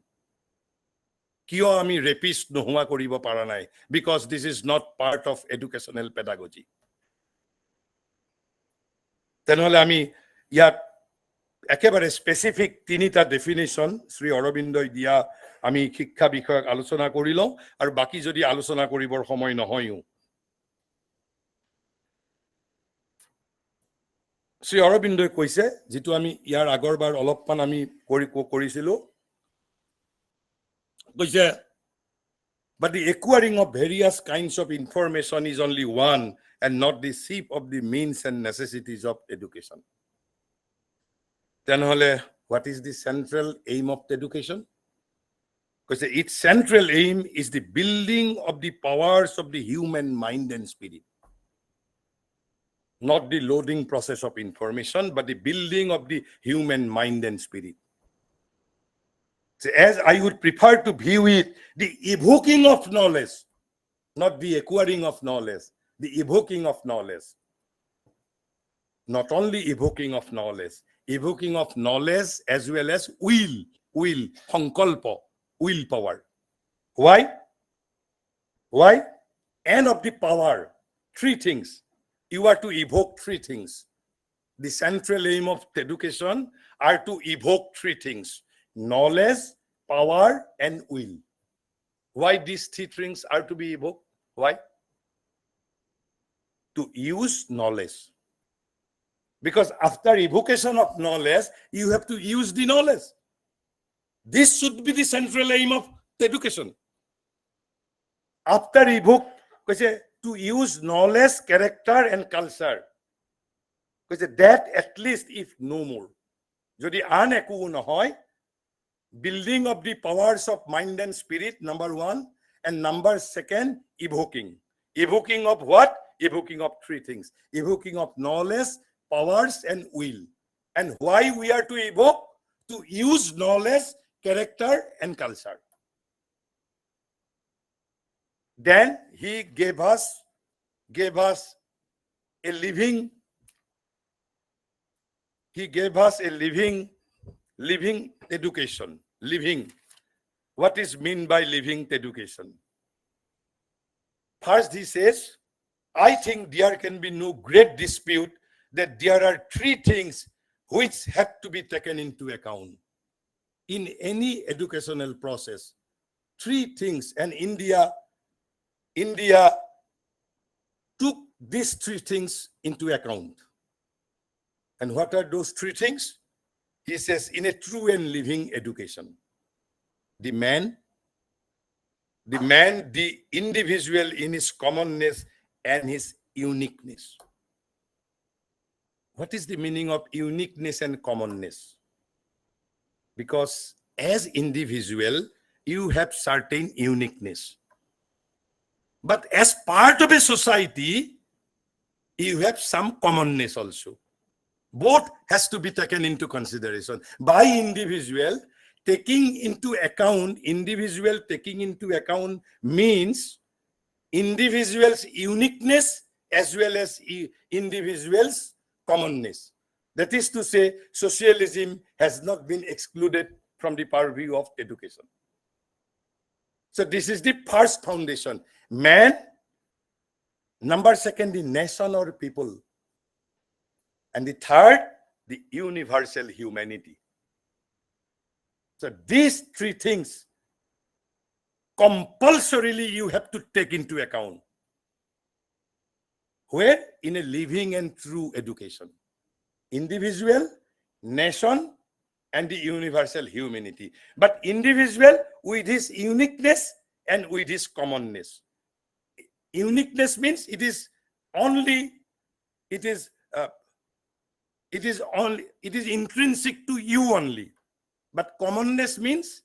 কিয় আমি ৰেপিষ্ট নোহোৱা কৰিব পৰা নাই? Because this is not part of educational pedagogy. তেনেহ'লে আমি ইয়াত একেবাৰে স্পেচিফিক 3টা ডেফিনেশ্যন শ্ৰী অৰবিন্দই দিয়া আমি শিক্ষা বিষয়ক আলোচনা কৰি লওঁ, আৰু বাকী যদি আলোচনা কৰিবৰ সময় নহয়ও। শ্ৰী অৰবিন্দই কৈছে, যিটো আমি ইয়াৰ আগৰবাৰ অলপমান আমি কৰিছিলোঁ, কৈছে, but the acquiring of various kinds of information is only one and not the chief of the means and necessities of education. তেনেহ'লে what is the central aim of education? Because its central aim is the building of the powers of the human mind and spirit. Not the loading process of information, but the building of the human mind and spirit. So as I would prefer to view it, the evoking of knowledge, not the acquiring of knowledge, the evoking of knowledge. Not only evoking of knowledge as well as will, sankalpa, willpower. Why? and of the power. Three things. You are to evoke three things. The central aim of education are to evoke three things: knowledge, power, and will. Why these three things are to be evoked? Why? To use knowledge. Because after evocation of knowledge, you have to use the knowledge. This should be the central aim of education. After evoke, to use knowledge, character, and culture. That at least, if no more. Jodi an eku nohoy, building of the powers of mind and spirit, number one, and number second, evoking. Evoking of what? Evoking of three things. Evoking of knowledge, powers, and will. And why we are to evoke? To use knowledge, character, and culture. Then he gave us a living. He gave us a living education. Living. What is meant by living education? First, he says, I think there can be no great dispute that there are three things which have to be taken into account in any educational process. Three things, and India took these three things into account. And what are those three things? He says, in a true and living education, the man, the individual in his commonness and his uniqueness. What is the meaning of uniqueness and commonness? Because as individual, you have certain uniqueness. But as part of a society, you have some commonness also. Both has to be taken into consideration. By individual taking into account means individual's uniqueness as well as individual's commonness. That is to say, socialism has not been excluded from the purview of education. So this is the first foundation. Man. Number second, the nation or people. And the third, the universal humanity. So these three things compulsorily you have to take into account. Where? In a living and true education. Individual, nation, and the universal humanity. But individual with his uniqueness and with his commonness. Uniqueness means it is intrinsic to you only. But commonness means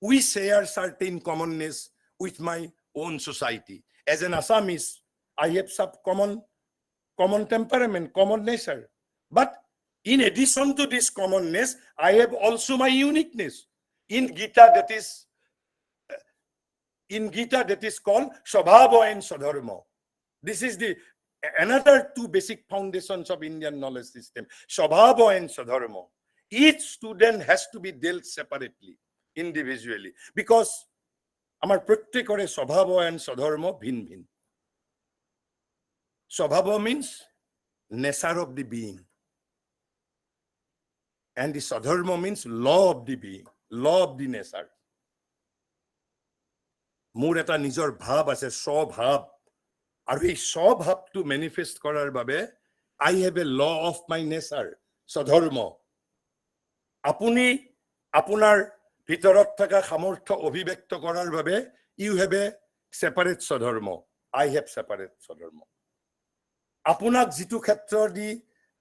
we share certain commonness with my own society. As an Assamese, I have some common temperament, common nature. But in addition to this commonness, I have also my uniqueness. In Gita, that is called Swabhava and Swadharma. This is another two basic foundations of Indian knowledge system. Swabhava and Swadharma. Each student has to be dealt separately, individually, because amar prottekore Swabhava and Swadharma bhin bhin. Swabhava means nature of the being. And the Swadharma means law of the being, law of the nature. মোৰ এটা নিজৰ ভাৱ আছে, স্বভাৱ, আৰু এই স্বভাৱটো manifest কৰাৰ বাবে I have a law of my nature, স্বধৰ্ম. আপুনি আপোনাৰ ভিতৰত থকা সামৰ্থ্য অভিব্যক্ত কৰাৰ বাবে you have a separate স্বধৰ্ম. I have separate স্বধৰ্ম. আপোনাক যিটো ক্ষেত্ৰ দি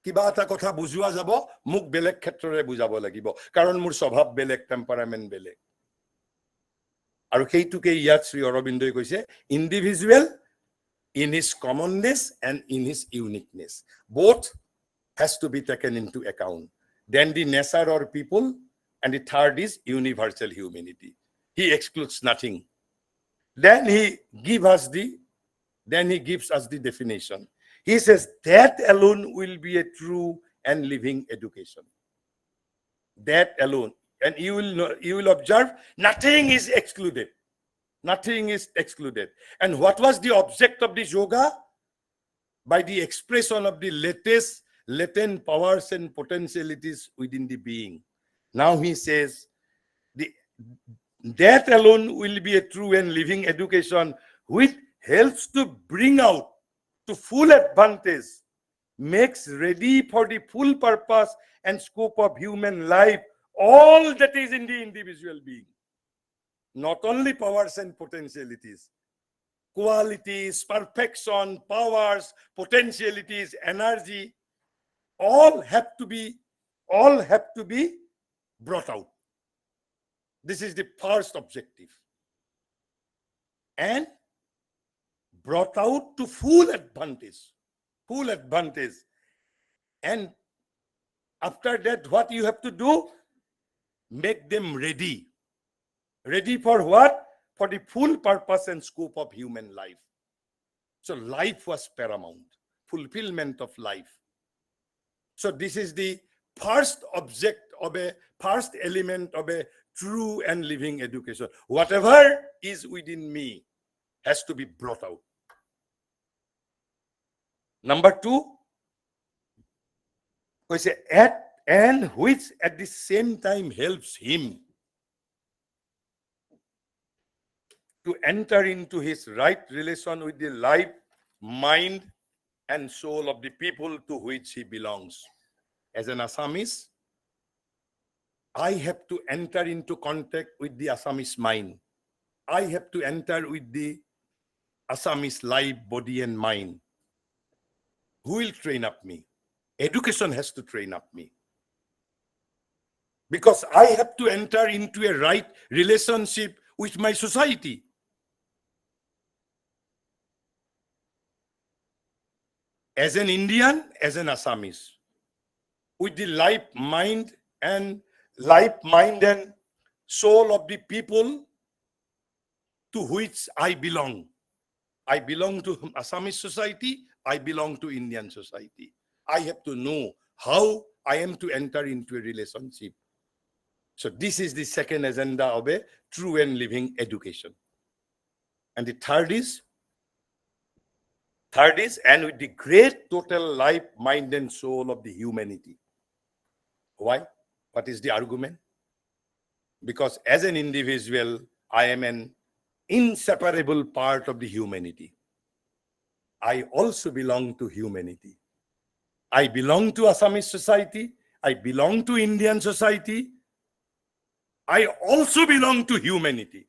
কিবা এটা কথা বুজোৱা যাব, মোক বেলেগ ক্ষেত্ৰৰে বুজাব লাগিব, কাৰণ মোৰ স্বভাৱ বেলেগ, টেম্পাৰামেণ্ট বেলেগ. আৰু সেইটোকে ইয়াত শ্ৰী অৰবিন্দই কৈছে, individual in his commonness and in his uniqueness. Both has to be taken into account. Then the nature or people, and the third is universal humanity. He excludes nothing. Then he gives us the definition. He says that alone will be a true and living education. That alone. And you will observe nothing is excluded. Nothing is excluded. And what was the object of this yoga? By the expression of the latent powers and potentialities within the being. Now he says, that alone will be a true and living education which helps to bring out to full advantage, makes ready for the full purpose and scope of human life all that is in the individual being. Not only powers and potentialities, qualities, perfection, powers, potentialities, energy, all have to be brought out. This is the first objective. And brought out to full advantage. And after that, what you have to do? Make them ready. Ready for what? For the full purpose and scope of human life. So life was paramount. Fulfillment of life. So this is the first object of a first element of a true and living education. Whatever is within me has to be brought out. Number two, we say and which at the same time helps him to enter into his right relation with the life, mind, and soul of the people to which he belongs. As an Assamese, I have to enter into contact with the Assamese mind. I have to enter with the Assamese life, body, and mind. Who will train up me? Education has to train up me. Because I have to enter into a right relationship with my society. As an Indian, as an Assamese, with the life, mind, and soul of the people to which I belong. I belong to Assamese society. I belong to Indian society. I have to know how I am to enter into a relationship. So this is the second agenda of a true and living education. And the third is, and with the great total life, mind, and soul of the humanity. Why? What is the argument? Because as an individual, I am an inseparable part of the humanity. I also belong to humanity. I belong to Assamese society. I belong to Indian society. I also belong to humanity.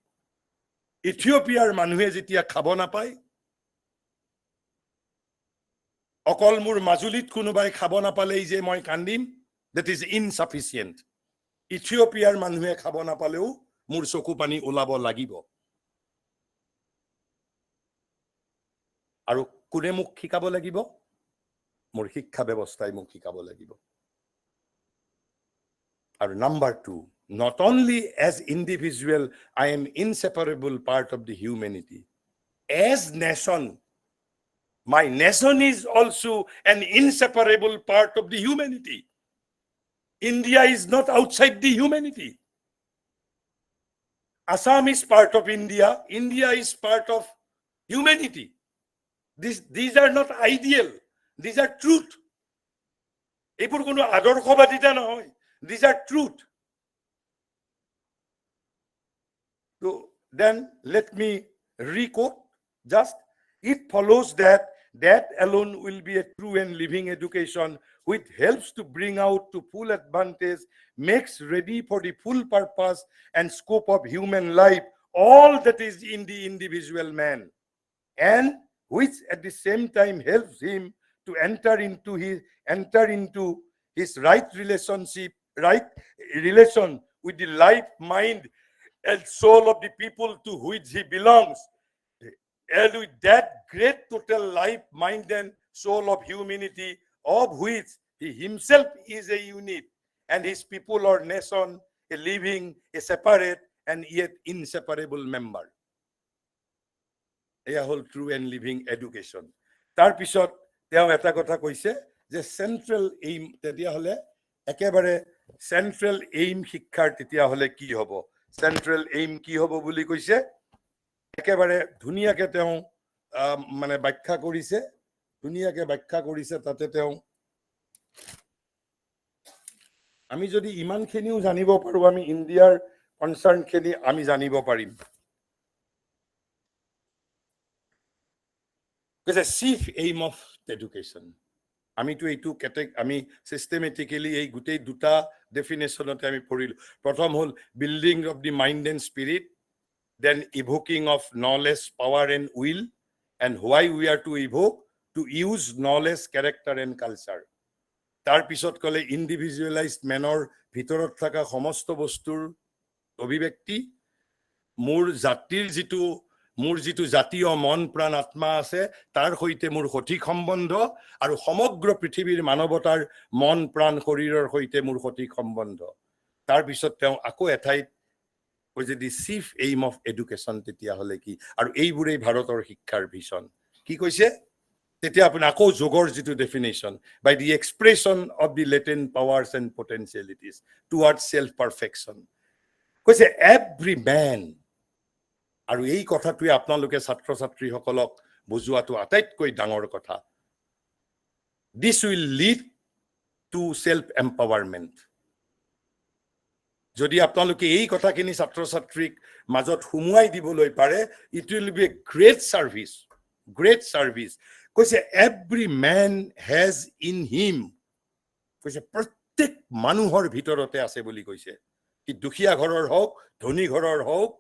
Ethiopia's মানুহে যেতিয়া খাব নাপায়, অকল মোৰ মাজুলীত কোনোবাই খাব নাপালেই যে মই কান্দিম, that is insufficient. Ethiopia's মানুহে খাব নাপালেও মোৰ চকু পানী ওলাব লাগিব। আৰু কোনে মোক শিকাব লাগিব? মোৰ শিক্ষা ব্যৱস্থাই মোক শিকাব লাগিব। আৰু number two, not only as individual, I am inseparable part of the humanity. As nation, my nation is also an inseparable part of the humanity. India is not outside the humanity. Assam is part of India. India is part of humanity. These are not ideal. These are truth. এইবোৰ কোনো আদৰ্শবাদিতা নহয়. These are truth. So then let me re-quote just. It follows that alone will be a true and living education which helps to bring out to full advantage, makes ready for the full purpose and scope of human life all that is in the individual man, and which at the same time helps him to enter into his right relation with the life, mind, and soul of the people to which he belongs. And with that great total life, mind, and soul of humanity, of which he himself is a unit, and his people or nation a living, a separate, and yet inseparable member. এয়া হ'ল true and living education. তাৰপিছত তেওঁ এটা কথা কৈছে যে central aim, তেতিয়াহ'লে একেবাৰে চেণ্ট্ৰেল এইম শিক্ষাৰ তেতিয়াহ'লে কি হ'ব? চেণ্ট্ৰেল এইম কি হ'ব বুলি কৈছে? একেবাৰে ধুনীয়াকে তেওঁ মানে ব্যাখ্যা কৰিছে, ধুনীয়াকে ব্যাখ্যা কৰিছে। তাতে তেওঁ আমি যদি ইমানখিনিও জানিব পাৰো, আমি ইণ্ডিয়াৰ কনচাৰ্ণখিনি আমি জানিব পাৰিম। চিফ এইম অফ এডুকেশ্যন, আমিতো এইটো আমি চিষ্টেমেটিকেলি এই গোটেই দুটা ডেফিনেশ্যনতে আমি পঢ়িলো। প্ৰথম হ'ল building of the mind and spirit, then evoking of knowledge, power and will, and why we are to evoke, to use knowledge, character and culture. তাৰপিছত ক'লে ইণ্ডিভিজুৱেলাইজড মেনৰ ভিতৰত থকা সমস্ত বস্তুৰ অভিব্যক্তি, মোৰ যিটো জাতীয় মন প্ৰাণ আত্মা আছে তাৰ সৈতে মোৰ সঠিক সম্বন্ধ, আৰু সমগ্ৰ পৃথিৱীৰ মানৱতাৰ মন প্ৰাণ শৰীৰৰ সৈতে মোৰ সঠিক সম্বন্ধ। তাৰপিছত তেওঁ আকৌ এঠাইত কৈছে the chief aim of education তেতিয়াহ'লে কি, আৰু এইবোৰেই ভাৰতৰ শিক্ষাৰ ভিছন। কি কৈছে তেতিয়া আপুনি আকৌ যোগৰ যিটো definition, by the expression of the latent powers and potentialities towards self perfection. কৈছে এভৰি মেন, আৰু এই কথাটোৱে আপোনালোকে ছাত্ৰ ছাত্ৰীসকলক বুজোৱাটো আটাইতকৈ ডাঙৰ কথা। দিছ will lead to shelf empowerment. যদি আপোনালোকে এই কথাখিনি ছাত্ৰ ছাত্ৰীক মাজত সুমুৱাই দিবলৈ পাৰে, it will be a great service, great service. কৈছে every man has in him, কৈছে প্ৰত্যেক মানুহৰ ভিতৰতে আছে বুলি কৈছে। কি দুখীয়া ঘৰৰ হওক, ধনী ঘৰৰ হওক,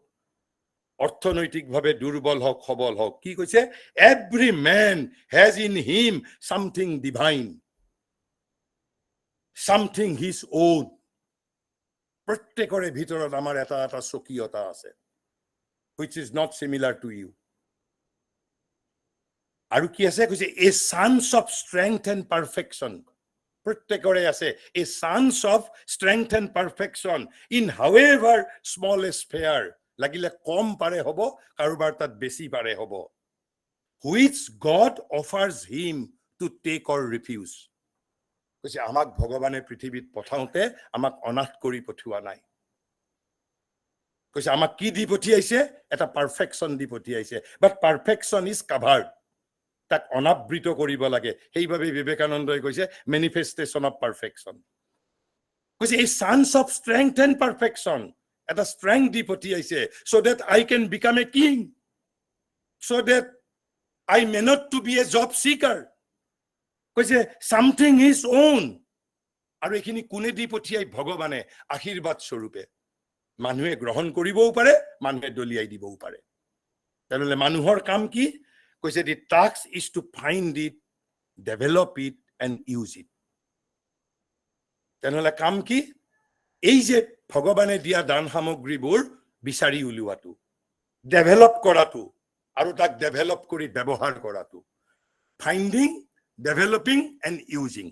অৰ্থনৈতিকভাৱে দুৰ্বল হওক, সবল হওক, কি কৈছে every man has in him something divine, something his own. প্ৰত্যেকৰে ভিতৰত আমাৰ এটা এটা স্বকীয়তা আছে, which is not similar to you. আৰু কি আছে কৈছে a chance of strength and perfection, প্ৰত্যেকৰে আছে a chance of strength and perfection in however small sphere, লাগিলে কম পাৰে হ'ব, কাৰোবাৰ তাত বেছি পাৰে হ'ব, which God offers him to take or refuse. কৈছে আমাক ভগৱানে পৃথিৱীত পঠাওঁতে আমাক অনাথ কৰি পঠিওৱা নাই। কৈছে আমাক কি দি পঠিয়াইছে, এটা পাৰফেকশ্যন দি পঠিয়াইছে, বাট পাৰফেকশ্যন ইজ কাভাৰ্ড, তাক অনাবৃত কৰিব লাগে। সেইবাবে বিবেকানন্দই কৈছে মেনিফেষ্টেশ্যন অফ পাৰফেকশ্যন। কৈছে এই chance of strength and perfection, এটা ষ্ট্ৰেংথ দি পঠিয়াইছে, so' that I can become a king, so' that I may not to be a job seeker. কৈছে সামথিং হিজ ওন, আৰু এইখিনি কোনে দি পঠিয়াই, ভগৱানে আশীৰ্বাদ স্বৰূপে। মানুহে গ্ৰহণ কৰিবও পাৰে, মানুহে দলিয়াই দিবও পাৰে। তেনেহ'লে মানুহৰ কাম কি কৈছে, দি task is to find it, develop it and use it. তেনেহ'লে কাম কি, এই যে ভগৱানে দিয়া দান সামগ্ৰীবোৰ বিচাৰি উলিওৱাটো, ডেভেলপ কৰাটো, আৰু তাক ডেভেলপ কৰি ব্যৱহাৰ কৰাটো। Finding, developing and using.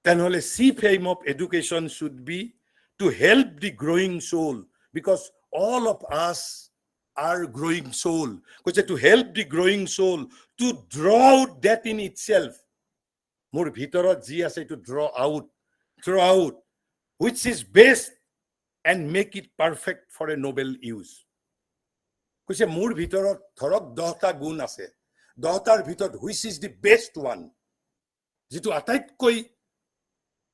তেনেহ'লে chief aim of education should be to help the growing soul, because all of us are growing soul. Because to help the growing soul to draw out that in itself, মোৰ ভিতৰত যি আছে to draw out which is best and make it perfect for a noble use. কৈছে মোৰ ভিতৰত ধৰক 10টা গুণ আছে, 10টাৰ ভিতৰত which is the best one, যিটো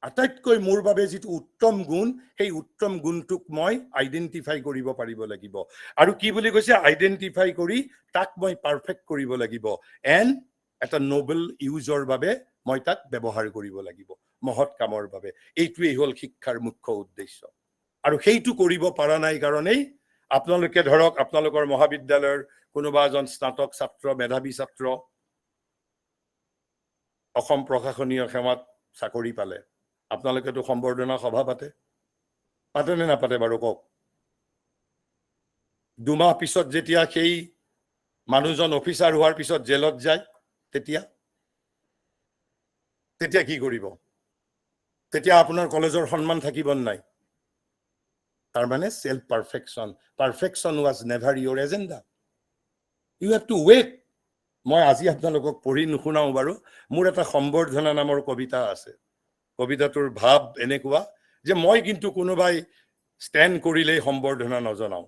আটাইতকৈ মোৰ বাবে যিটো উত্তম গুণ, সেই উত্তম গুণটোক মই আইডেন্টিফাই কৰিব পাৰিব লাগিব। আৰু কি বুলি কৈছে, আইডেন্টিফাই কৰি তাক মই পাৰফেক্ট কৰিব লাগিব, এণ্ড এটা নোবেল ইউজৰ বাবে মই তাক ব্যৱহাৰ কৰিব লাগিব, মহৎ কামৰ বাবে। এইটোৱেই হ'ল শিক্ষাৰ মুখ্য উদ্দেশ্য। আৰু সেইটো কৰিব পৰা নাই কাৰণেই আপোনালোকে ধৰক আপোনালোকৰ মহাবিদ্যালয়ৰ কোনোবা এজন স্নাতক ছাত্ৰ, মেধাৱী ছাত্ৰ অসম প্ৰশাসনীয় সেৱাত চাকৰি পালে, আপোনালোকেতো সম্বৰ্ধনা সভা পাতে নে নাপাতে বাৰু কওক? 2 মাহ পিছত যেতিয়া সেই মানুহজন অফিচাৰ হোৱাৰ পিছত জেলত যায়, তেতিয়া কি কৰিব? তেতিয়া আপোনাৰ কলেজৰ সন্মান থাকিব নাই? তাৰমানে self perfection was never your agenda. You have to wait. মই আজি আপোনালোকক পঢ়ি নুশুনাও বাৰু, মোৰ এটা সম্বৰ্ধনা নামৰ কবিতা আছে। কবিতাটোৰ ভাৱ এনেকুৱা যে মই কিন্তু কোনোবাই ষ্টেণ্ড কৰিলেই সম্বৰ্ধনা নজনাও,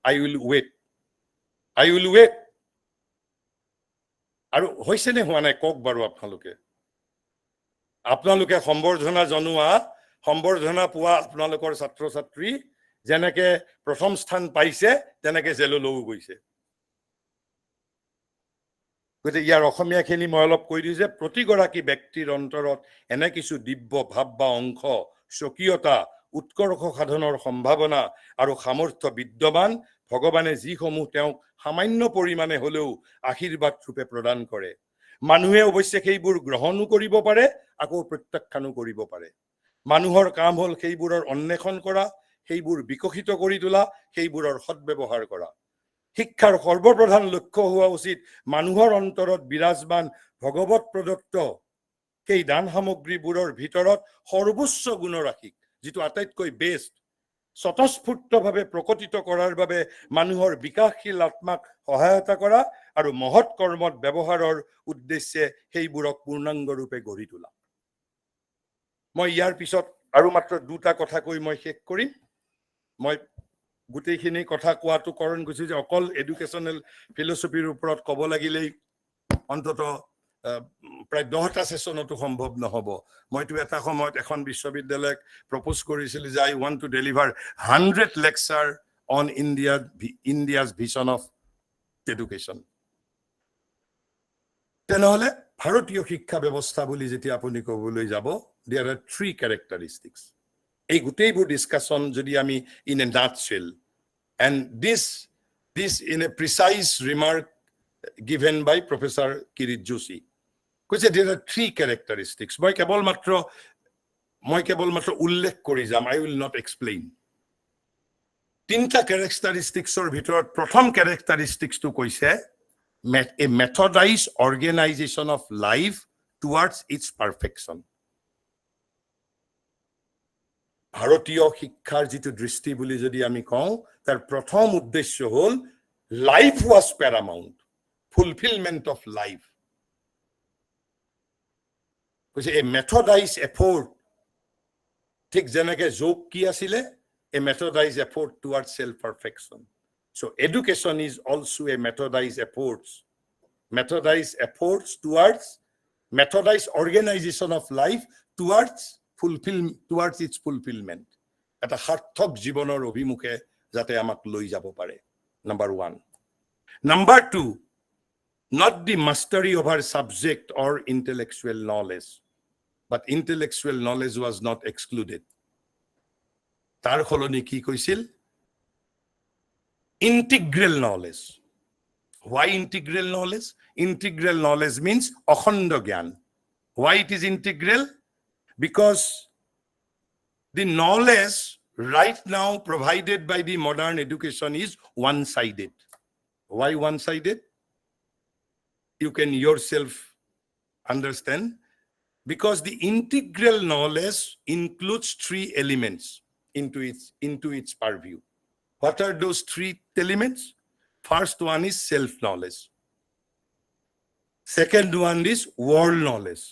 I will wait. I will wait. আৰু হৈছে নে হোৱা নাই কক বাৰু আপোনালোকে সম্বৰ্ধনা জনোৱা সম্বৰ্ধনা পোৱা আপোনালোকৰ ছাত্ৰ ছাত্ৰী যেনেকে প্ৰথম স্থান পাইছে তেনেকে জেললৈও গৈছে গতিকে ইয়াৰ অসমীয়াখিনি মই অলপ কৈ দিওঁ যে প্ৰতিগৰাকী ব্যক্তিৰ অন্তৰত এনে কিছু দিব্য ভাৱ বা অংশ স্বকীয়তা উৎকৰ্ষ সাধনৰ সম্ভাৱনা আৰু সামৰ্থ্য বিদ্যমান ভগৱানে যিসমূহ তেওঁক সামান্য পৰিমাণে হলেও আশীৰ্বাদ ৰূপে প্ৰদান কৰে মানুহে অৱশ্যে সেইবোৰ গ্ৰহণো কৰিব পাৰে আকৌ প্ৰত্যাখ্যানো কৰিব পাৰে মানুহৰ কাম হ'ল সেইবোৰৰ অন্বেষণ কৰা সেইবোৰ বিকশিত কৰি তোলা সেইবোৰৰ সদ্ব্যৱহাৰ কৰা শিক্ষাৰ সৰ্বপ্ৰধান লক্ষ্য হোৱা উচিত মানুহৰ অন্তৰত বিৰাজমান ভগৱত প্ৰদত্ত সেই দান সামগ্ৰীবোৰৰ ভিতৰত সৰ্বোচ্চ গুণৰাশিক যিটো আটাইতকৈ বেষ্ট স্বতঃস্ফূৰ্তভাৱে প্ৰকটিত কৰাৰ বাবে মানুহৰ বিকাশশীল আত্মাক সহায়তা কৰা আৰু মহৎ কৰ্মত ব্যৱহাৰৰ উদ্দেশ্যে সেইবোৰক পূৰ্ণাংগ ৰূপে গঢ়ি তোলা মই ইয়াৰ পিছত আৰু মাত্ৰ দুটা কথা কৈ মই শেষ কৰিম মই গোটেইখিনি কথা কোৱাটো কাৰণ কৈছো যে অকল এডুকেশ্যনেল ফিলচফিৰ ওপৰত ক'ব লাগিলেই অন্তত প্ৰায় 10টা সেশনতো সম্ভৱ নহব মইতো এটা সময়ত এখন বিশ্ববিদ্যালয়ক প্ৰপ'জ কৰিছিল যে I want to deliver 100 lecture on India's vision of education তেনেহলে ভাৰতীয় শিক্ষা ব্যৱস্থা বুলি যেতিয়া আপুনি ক'বলৈ যাব there are 3 characteristics এই গোটেইবোৰ ডিসকাশন যদি আমি in a nutshell and this in a precise remark given by Professor Kirit Joshi কৈছে there are 3 characteristics মই কেৱল মাত্ৰ উল্লেখ কৰি যাম I will not explain তিনটা characteristicsৰ ভিতৰত প্ৰথম characteristicsটো কৈছে a methodized organization of life towards its perfection ভাৰতীয় শিক্ষাৰ যিটো দৃষ্টি বুলি যদি আমি কওঁ তাৰ প্ৰথম উদ্দেশ্য হ'ল life was paramount fulfilment of life কৈছে এ মেথডাইজ এফৰ্ট ঠিক যেনেকে যোগ কি আছিলে a methodise effort towards self perfection so education is also a methodized organization of life towards its fulfillment এটা সাৰ্থক জীৱনৰ অভিমুখে যাতে আমাক লৈ যাব পাৰে number 1 number 2 not the mastery over subject or intellectual knowledge but intellectual knowledge was not excluded তাৰ সলনি কি কৈছিল integral knowledge why integral knowledge integral knowledge means akhanda gyan why it is integral because the knowledge right now provided by the modern education is one-sided why one-sided you can yourself understand because the integral knowledge includes 3 elements into its purview what are those 3 elements first one is self knowledge second one is world knowledge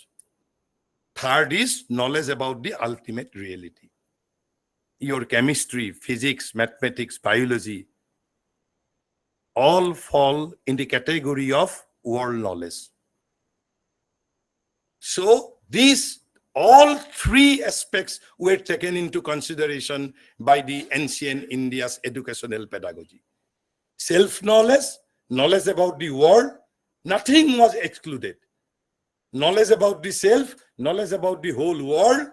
third is knowledge about the ultimate reality your chemistry physics mathematics biology all fall in the category of world knowledge so these all 3 aspects were taken into consideration by the ancient India's educational pedagogy self knowledge knowledge about the world nothing was excluded knowledge about the self knowledge about the whole world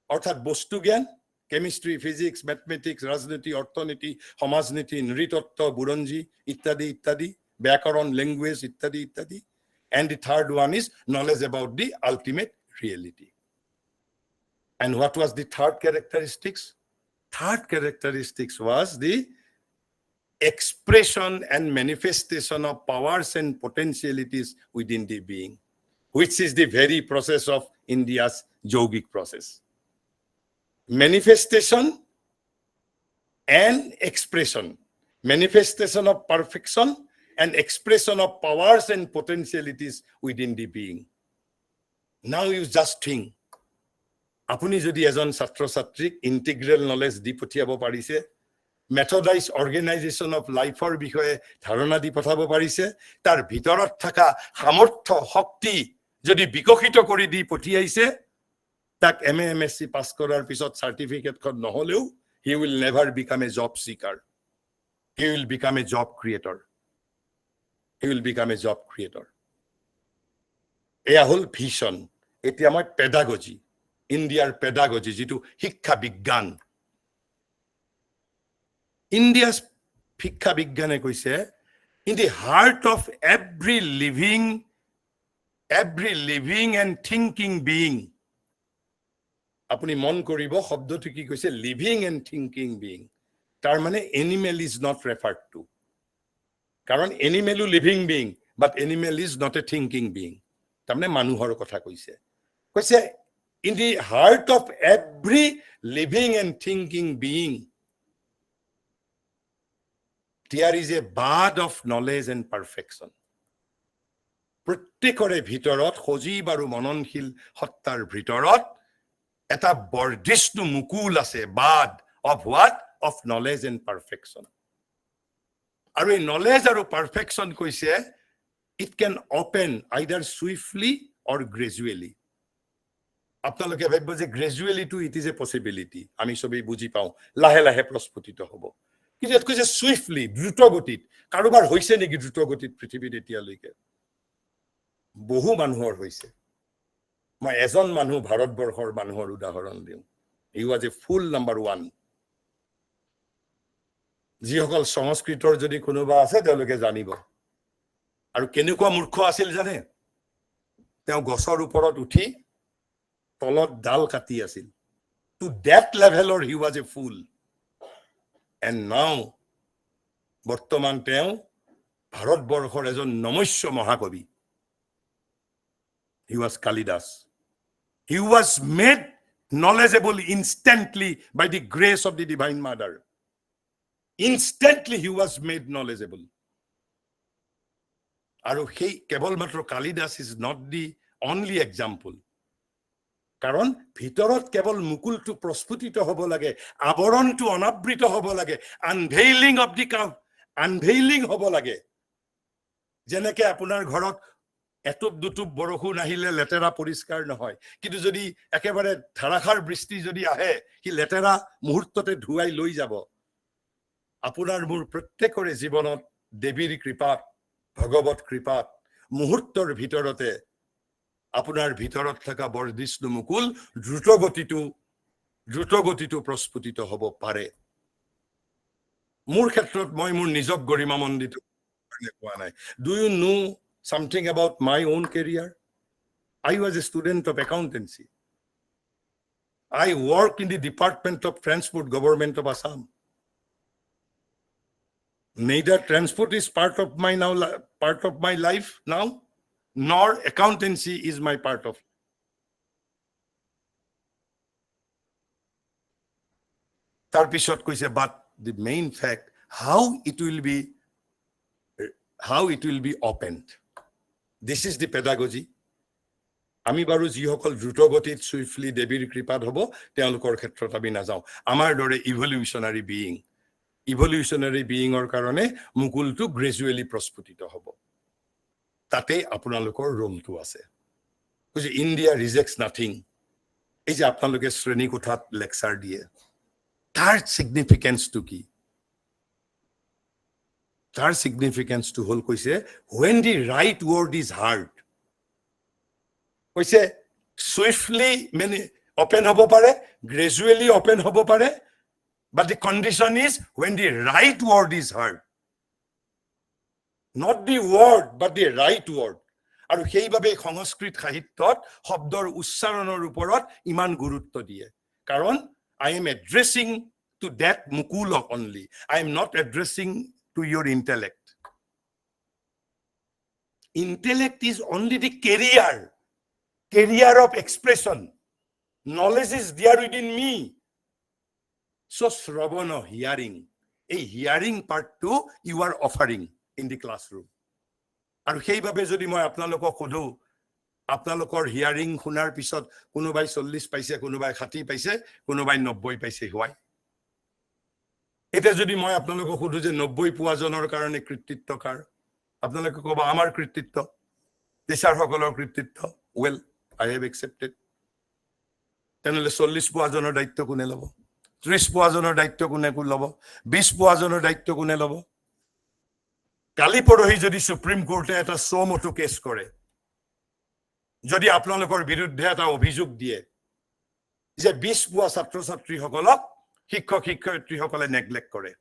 অর্থাৎ বস্তু জ্ঞান chemistry physics mathematics রাজনীতি অর্থনীতি সমাজনীতি নৃতত্ত্ব বুৰঞ্জী ইত্যাদি ইত্যাদি ব্যাকৰণ language ইত্যাদি ইত্যাদি and the third one is knowledge about the ultimate reality and what was the third characteristics was the expression and manifestation of powers and potentialities within the being which is the very process of India's yogic process manifestation and expression manifestation of perfection and expression of powers and potentialities within the being now you just think আপুনি যদি এজন ছাত্ৰ ছাত্ৰীক integral knowledge দি পঠিয়াব পাৰিছে methodized organization of life-or বিষয়ে ধাৰণা দি পঠাব পাৰিছে তাৰ ভিতৰত থকা সামৰ্থ্য শক্তি যদি বিকশিত কৰি দি পঠিয়াইছে তাক MA MSc পাস কৰাৰ পিছত সাৰ্টিফিকেটখন নহলেও he will never become a job seeker, he will become a job creator, he will become a job creator. এয়া হল ভিশন এতিয়া মই পেডাগজি ইণ্ডিয়াৰ পেডাগজি যেটো শিক্ষা বিজ্ঞান India's শিক্ষা বিজ্ঞানে কৈছে in the heart of every living and thinking being আপুনি মন কৰিব শব্দটো কি কৈছে living and thinking being তাৰ মানে animal is not referred to কাৰণ animal is living being but animal is not a thinking being তাৰ মানে মানুহৰ কথা কৈছে in the heart of every living and thinking being there is a bud of knowledge and perfection. প্ৰত্যেকৰে ভিতৰত সজীৱ আৰু মননশীল সত্তাৰ ভিতৰত এটা বৰ্ধিষ্ণু মুকুল আছে bud of what? Of knowledge and perfection. আৰু এই knowledge আৰু perfection কৈছে it can open either swiftly or gradually. আপোনালোকে ভাবিব যে gradually to it is a possibility. আমি সবেই বুজি পাওঁ লাহে লাহে প্ৰস্ফুটিত হ'ব কিন্তু ইয়াত কৈছে সুইফটলি দ্ৰুত গতিত কাৰোবাৰ হৈছে নেকি দ্ৰুত গতিত পৃথিৱীত এতিয়ালৈকে বহু মানুহৰ হৈছে মই এজন মানুহ ভাৰতবৰ্ষৰ মানুহৰ উদাহৰণ দিওঁ হি ওয়াজ এ ফুল নাম্বাৰ 1 যিসকল সংস্কৃতৰ যদি কোনোবা আছে তেওঁলোকে জানিব আৰু কেনেকুৱা মূৰ্খ আছিল জানে তেওঁ গছৰ ওপৰত উঠি তলত ডাল কাটি আছিল টু দ্যাট লেভেলৰ হি ওয়াজ এ ফুল And now, বৰ্তমান তেওঁ ভাৰতবৰ্ষৰ এজন নমস্য মহাকবি He was Kalidas. He was made knowledgeable instantly by the grace of the Divine Mother. Instantly he was made knowledgeable. আৰু সেই কেৱল মাত্ৰ Kalidas is not the only example. কাৰণ ভিতৰত কেৱল মুকুলটো প্ৰস্ফুটিত হ'ব লাগে আবৰণটো অনাবৃত হ'ব লাগে আনভেইলিং হ'ব লাগে যেনেকৈ আপোনাৰ ঘৰত এটুপ দুটুপ বৰষুণ আহিলে লেতেৰা পৰিষ্কাৰ নহয় কিন্তু যদি একেবাৰে ধাৰাসাৰ বৃষ্টি যদি আহে কি লেতেৰা মুহূৰ্ততে ধুৱাই লৈ যাব আপোনাৰ মোৰ প্ৰত্যেকৰে জীৱনত দেৱীৰ কৃপাত ভগৱত কৃপাত মুহূৰ্তৰ ভিতৰতে আপোনাৰ ভিতৰত থকা বৰ্ধিষ্ণু মুকুল দ্ৰুতগতিটো প্ৰস্ফুটিত হ'ব পাৰে মোৰ ক্ষেত্ৰত মই মোৰ নিজক গৰিমামণ্ডিত কোৱা নাই do you know something about my own career I was a student of accountancy I work in the Department of Transport Government of Assam neither transport is part of my life now nor accountancy is my part of tarpisot koise but the main fact how it will be opened this is the pedagogy আমি বাৰো যিসকল দ্ৰুতগতিত swiftly দেৱীৰ কৃপাত হ'ব তেওঁলোকৰ ক্ষেত্ৰত আমি নাযাওঁ আমাৰ দৰে ইভলিউশনাৰী বিইঙৰ কাৰণে মুকুলটো গ্ৰেজুৱেলি প্ৰস্ফুটিত হ'ব তাতে আপোনালোকৰ ৰোলটো আছে যে ইণ্ডিয়া ৰিজেক্টস নাথিং এই যে আপোনালোকে শ্ৰেণী কোঠাত লেকচাৰ দিয়ে তাৰ সিগনিফিকেন্সটো কি তাৰ সিগনিফিকেন্সটো হল কৈছে when the right word is heard কৈছে swiftly মানে open হ'ব পাৰে gradually open হ'ব পাৰে but the condition is when the right word is heard not the word but the right word আৰু সেইভাবে সংস্কৃত সাহিত্যত শব্দৰ উচ্চাৰণৰ ওপৰত ইমান গুৰুত্ব দিয়ে কাৰণ I am addressing to that mukula only I am not addressing to your intellect is only the career of expression knowledge is there within me so shravana hearing a hearing part to you are offering in the classroom আৰু সেইভাবে যদি মই আপোনালোকক কলো আপোনালোকৰ hearing শুনাৰ পিছত কোনোবাই 40 পাইছে কোনোবাই 60 পাইছে কোনোবাই 90 পাইছে হয় এটা যদি মই আপোনালোকক সুধো যে 90 পোৱাজনৰ কাৰণে কৃতিত্ব কাৰ, আপোনালোকে ক'ব আমাৰ কৃতিত্ব, টিচাৰসকলৰ কৃতিত্ব। Well, I have accepted. তেনেহ'লে 40 পোৱাজনৰ দায়িত্ব কোনে ল'ব? 30 পোৱাজনৰ দায়িত্ব কোনে ল'ব? 20 পোৱাজনৰ দায়িত্ব কোনে ল'ব? কালি পৰহি যদি সুপ্ৰিম কোৰ্টে এটা চমটো কেছ কৰে, যদি আপোনালোকৰ বিৰুদ্ধে এটা অভিযোগ দিয়ে যে 20 পোৱা ছাত্ৰ ছাত্ৰীসকলক শিক্ষক শিক্ষয়িত্ৰীসকলে নেগলেক্ট কৰে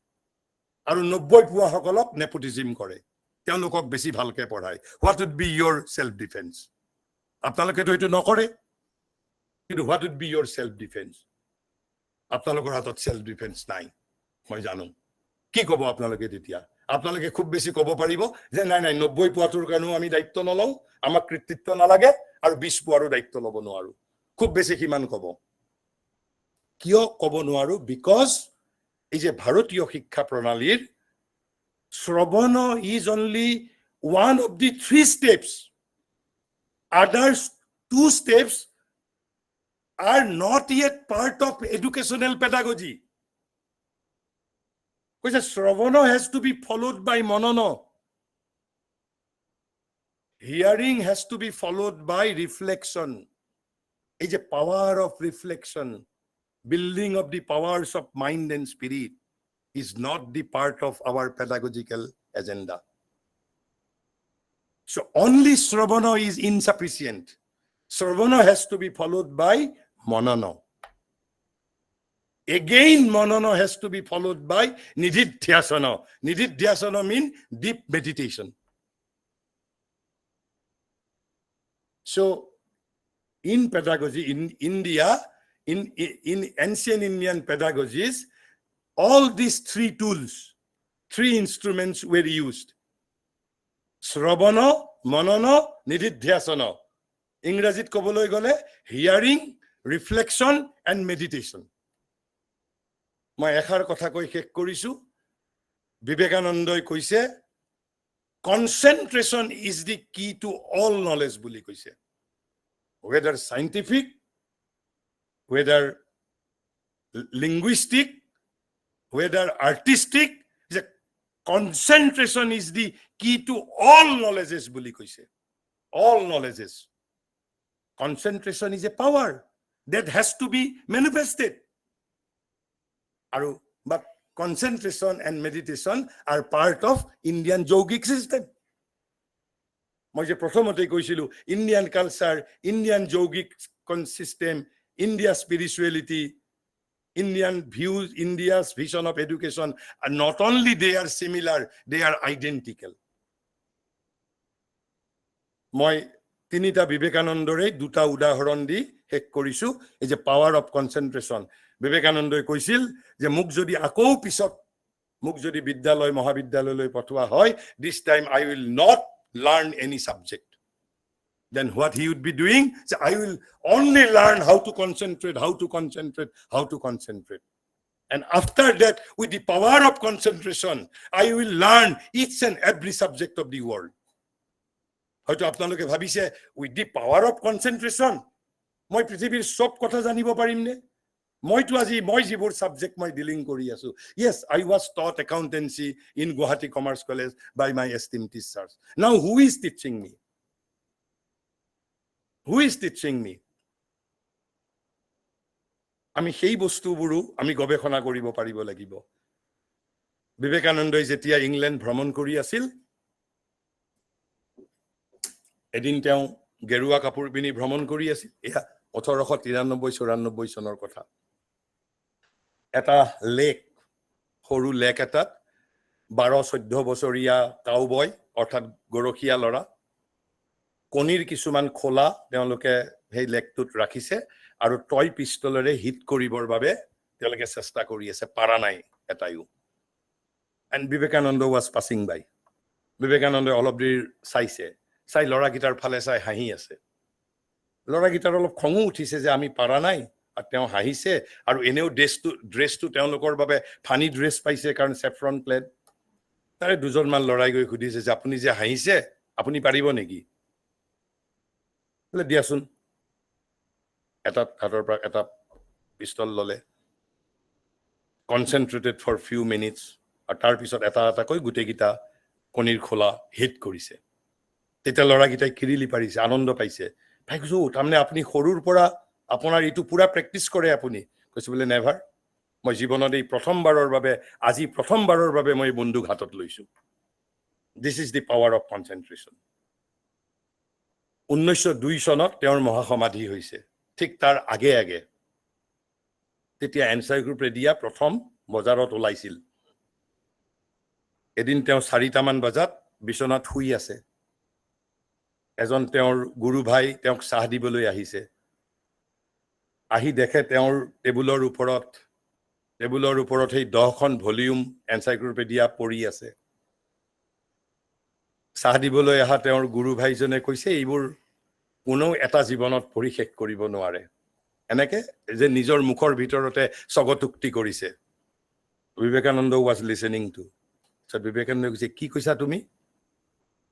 আৰু 90 পোৱাসকলক নেপোটিজিম কৰে, তেওঁলোকক বেছি ভালকে পঢ়ায়, হোৱাট উড বি ইয়ৰ চেল্ফ ডিফেন্স? আপোনালোকেতো এইটো নকৰে, কিন্তু হোৱাট উড বি ইয়ৰ চেল্ফ ডিফেন্স? আপোনালোকৰ হাতত চেল্ফ ডিফেন্স নাই, মই জানো। কি ক'ব আপোনালোকে তেতিয়া? আপোনালোকে খুব বেছি ক'ব পাৰিব যে নাই নাই 90 পোৱাটোৰ কাৰণেও আমি দায়িত্ব নলওঁ, আমাক কৃতিত্ব নালাগে, আৰু 20 পোৱাৰো দায়িত্ব ল'ব নোৱাৰো। খুব বেছি কিমান ক'ব? কিয় ক'ব নোৱাৰো? বিকজ এই যে ভাৰতীয় শিক্ষা প্ৰণালীৰ শ্ৰৱণ is only one of the 3 steps. Others 2 steps are not yet part of educational pedagogy. Because Shravana has to be followed by Manana. Hearing has to be followed by reflection. It's a power of reflection. Building of the powers of mind and spirit is not the part of our pedagogical agenda. So only Shravana is insufficient. Shravana has to be followed by Manana. Again, Manana has to be followed by Nididhyasana. Nididhyasana means deep meditation. So, in pedagogy, in India, in ancient Indian pedagogies, all these 3 tools, 3 instruments were used. Shravana, Manana, Nididhyasana. ইংৰাজীত ক'বলৈ গ'লে hearing, reflection and meditation. মই এষাৰ কথা কৈ শেষ কৰিছো। বিবেকানন্দই কৈছে কনচেন্ট্ৰেশ্যন ইজ দি কি টু অল নলেজ বুলি কৈছে। whether scientific, whether linguistic, whether artistic, concentration is the key to all knowledges বুলি কৈছে। all knowledges. Concentration is a power that has to be manifested. But concentration and meditation are part of Indian yogic system. মই যে প্ৰথমতে কৈছিলো Indian culture, Indian যৌগিক system, India spirituality, Indian views, India's vision of education, and not only they are similar, they are identical. মই 3টা বিবেকানন্দৰে 2টা উদাহৰণ দি শেষ কৰিছো। এই যে পাৱাৰ অফ কনচেন্ট্ৰেশ্যন, বিবেকানন্দই কৈছিল যে মোক যদি আকৌ পিছত মোক যদি বিদ্যালয় মহাবিদ্যালয়লৈ পঠোৱা হয়, this time I will not learn any subject. Then what he would be doing? So I will only learn how to concentrate, how to concentrate, how to concentrate. And after that, with the power of concentration, I will learn each and every subject of the world. হয়তো আপোনালোকে ভাবিছে with the power of concentration, মই পৃথিৱীৰ সব কথা জানিব পাৰিম নে? মইতো আজি মই যিবোৰ সাবজেক্ট মই ডিলিং কৰি আছো। Yes, I was taught accountancy in Guwahati Commerce College by my esteemed teachers. Now who is teaching me? Who is teaching me? আমি সেই বস্তুবোৰো আমি গৱেষণা কৰিব পাৰিব লাগিব। বিবেকানন্দই যেতিয়া ইংলেণ্ড ভ্ৰমণ কৰি আছিল, এদিন তেওঁ গেৰুৱা কাপোৰ পিন্ধি ভ্ৰমণ কৰি আছিল। এয়া 1893-94 চনৰ কথা। এটা লেক, সৰু লেক এটাত 12-14 বছৰীয়া কাউবয় অৰ্থাৎ গৰখীয়া ল'ৰা, কণীৰ কিছুমান খোলা তেওঁলোকে সেই লেকটোত ৰাখিছে আৰু টয় পিষ্টলেৰে হিট কৰিবৰ বাবে তেওঁলোকে চেষ্টা কৰি আছে, পাৰা নাই এটাইও। And Vivekananda was passing by. বিবেকানন্দই অলপ দেৰি চাইছে, চাই ল'ৰাকেইটাৰ ফালে চাই হাঁহি আছে। ল'ৰাকেইটাৰ অলপ খঙো উঠিছে যে আমি পাৰা নাই, আৰু তেওঁ হাঁহিছে। আৰু এনেও ড্ৰেছটো তেওঁলোকৰ বাবে ফানি ড্ৰেছ পাইছে, কাৰণ চেফ্ৰন প্লেড। তাৰে 2জনমান ল'ৰাই গৈ সুধিছে যে আপুনি যে হাঁহিছে, আপুনি পাৰিব নেকি? বোলে দিয়াচোন। এটা হাতৰ পৰা এটা পিষ্টল ল'লে, concentrated for few minutes, আৰু তাৰ পিছত এটা এটাকৈ গোটেইকেইটা কণীৰ খোলা হিট কৰিছে। তেতিয়া ল'ৰাকেইটাই কিৰিলি পাৰিছে, আনন্দ পাইছে। ভাই কৈছো তাৰমানে আপুনি সৰুৰ পৰা আপোনাৰ এইটো পুৰা প্ৰেক্টিচ কৰে আপুনি? কৈছে বোলে নেভাৰ, মই জীৱনত এই প্ৰথমবাৰৰ বাবে, আজি প্ৰথমবাৰৰ বাবে মই বন্দুক হাতত লৈছো। This is the power of concentration. 1902 চনত তেওঁৰ মহাসমাধি হৈছে। ঠিক তাৰ আগে আগে তেতিয়া এনচাইক্লোপিডিয়া প্ৰথম বজাৰত ওলাইছিল। এদিন তেওঁ 4টামান বজাত বিচনাত শুই আছে। এজন তেওঁৰ গুৰু ভাই তেওঁক চাহ দিবলৈ আহিছে। আহি দেখে তেওঁৰ টেবুলৰ ওপৰত সেই 10খন ভলিউম এনচাইক্লোপিডিয়া পৰি আছে। চাহ দিবলৈ অহা তেওঁৰ গুৰু ভাইজনে কৈছে, এইবোৰ কোনো এটা জীৱনত পঢ়ি শেষ কৰিব নোৱাৰে। এনেকে যে নিজৰ মুখৰ ভিতৰতে স্বগতোক্তি কৰিছে। Vivekananda was listening to. Vivekananda কৈছে, কি কৈছা তুমি?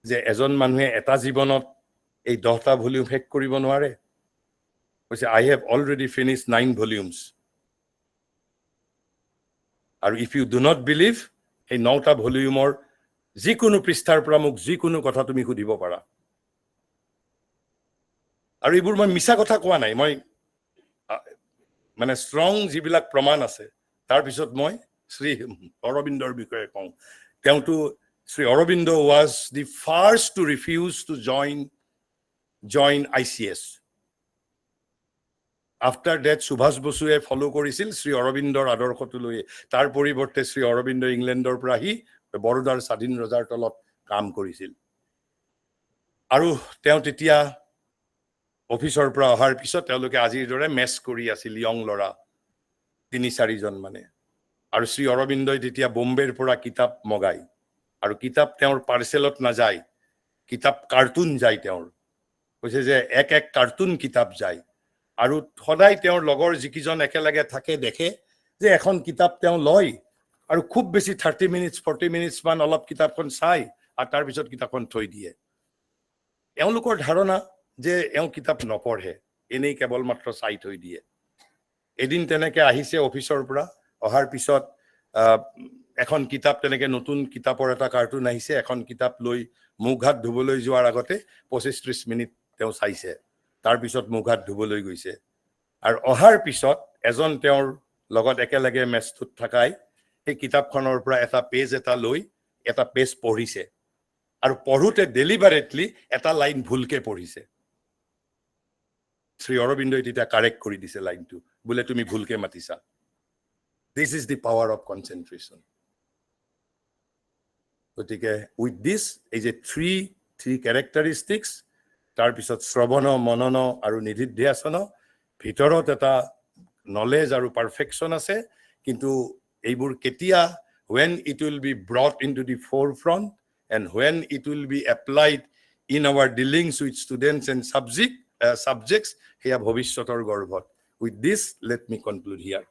যে এজন মানুহে এটা জীৱনত এই 10টা ভলিউম শেষ কৰিব নোৱাৰে? কৈছে, I have already finished 9 volumes. আৰু if you do not believe, সেই 9টা ভলিউমৰ যিকোনো পৃষ্ঠাৰ পৰা মোক যিকোনো কথা তুমি সুধিব পাৰা। আৰু এইবোৰ মই মিছা কথা কোৱা নাই, মই মানে ষ্ট্ৰং যিবিলাক প্ৰমাণ আছে তাৰ পিছত মই শ্ৰী অৰবিন্দৰ বিষয়ে কওঁ। তেওঁতো Shri Aurobindo was the first to refuse to join ICS. After that Subhash বসুৱে ফলো কৰিছিল শ্ৰী অৰবিন্দৰ আদৰ্শটো লৈ। তাৰ পৰিৱৰ্তে শ্ৰী অৰবিন্দ ইংলেণ্ডৰ পৰা আহি বৰোদাৰ স্বাধীন ৰজাৰ তলত কাম কৰিছিল। আৰু তেওঁ তেতিয়া অফিচৰ পৰা অহাৰ পিছত তেওঁলোকে আজিৰ দৰে মেচ কৰি আছিল, ইয়ং ল'ৰা 3-4জন মানে। আৰু শ্ৰী অৰবিন্দই তেতিয়া বোম্বেৰ পৰা কিতাপ মগায়। আৰু কিতাপ তেওঁৰ পাৰ্চেলত নাযায়, কিতাপ কাৰ্টুন যায় তেওঁৰ। কৈছে যে এক কাৰ্টুন কিতাপ যায়। আৰু সদায় তেওঁৰ লগৰ যিকেইজন একেলগে থাকে দেখে যে এখন কিতাপ তেওঁ লয় আৰু খুব বেছি 30 মিনিটছ 40 মিনিটছ মান অলপ কিতাপখন চাই আৰু তাৰ পিছত কিতাপখন থৈ দিয়ে। এওঁলোকৰ ধাৰণা যে এওঁ কিতাপ নপঢ়ে, এনেই কেৱল মাত্ৰ চাই থৈ দিয়ে। এদিন তেনেকে আহিছে অফিচৰ পৰা, অহাৰ পিছত এখন কিতাপ, তেনেকে নতুন কিতাপৰ এটা কাৰ্টুন আহিছে। এখন কিতাপ লৈ মুখ হাত ধুবলৈ যোৱাৰ আগতে 25-30 মিনিট তেওঁ চাইছে। তাৰ পিছত মুখ হাত ধুবলৈ গৈছে। আৰু অহাৰ পিছত এজন তেওঁৰ লগত একেলগে মেচটোত থাকাই সেই কিতাপখনৰ পৰা এটা পেজ এটা লৈ এটা পেজ পঢ়িছে। আৰু পঢ়োতে ডেলিভাৰেটলি এটা লাইন ভুলকে পঢ়িছে। শ্ৰী অৰবিন্দই তেতিয়া কাৰেক্ট কৰি দিছে লাইনটো, বোলে তুমি ভুলকে মাতিছা। This is the power of concentration. গতিকে উইথ দিছ, এই যে থ্ৰী কেৰেক্টাৰিষ্টিক্স, তাৰপিছত শ্ৰৱণ, মনন আৰু নিধিধ্যাসন, ভিতৰত এটা নলেজ আৰু পাৰফেকশ্যন আছে। কিন্তু এইবোৰ কেতিয়া, when it will be brought into the forefront and when it will be applied in our dealings with students and subjects, সেয়া ভৱিষ্যতৰ গৰ্ভত। With this, let me conclude here.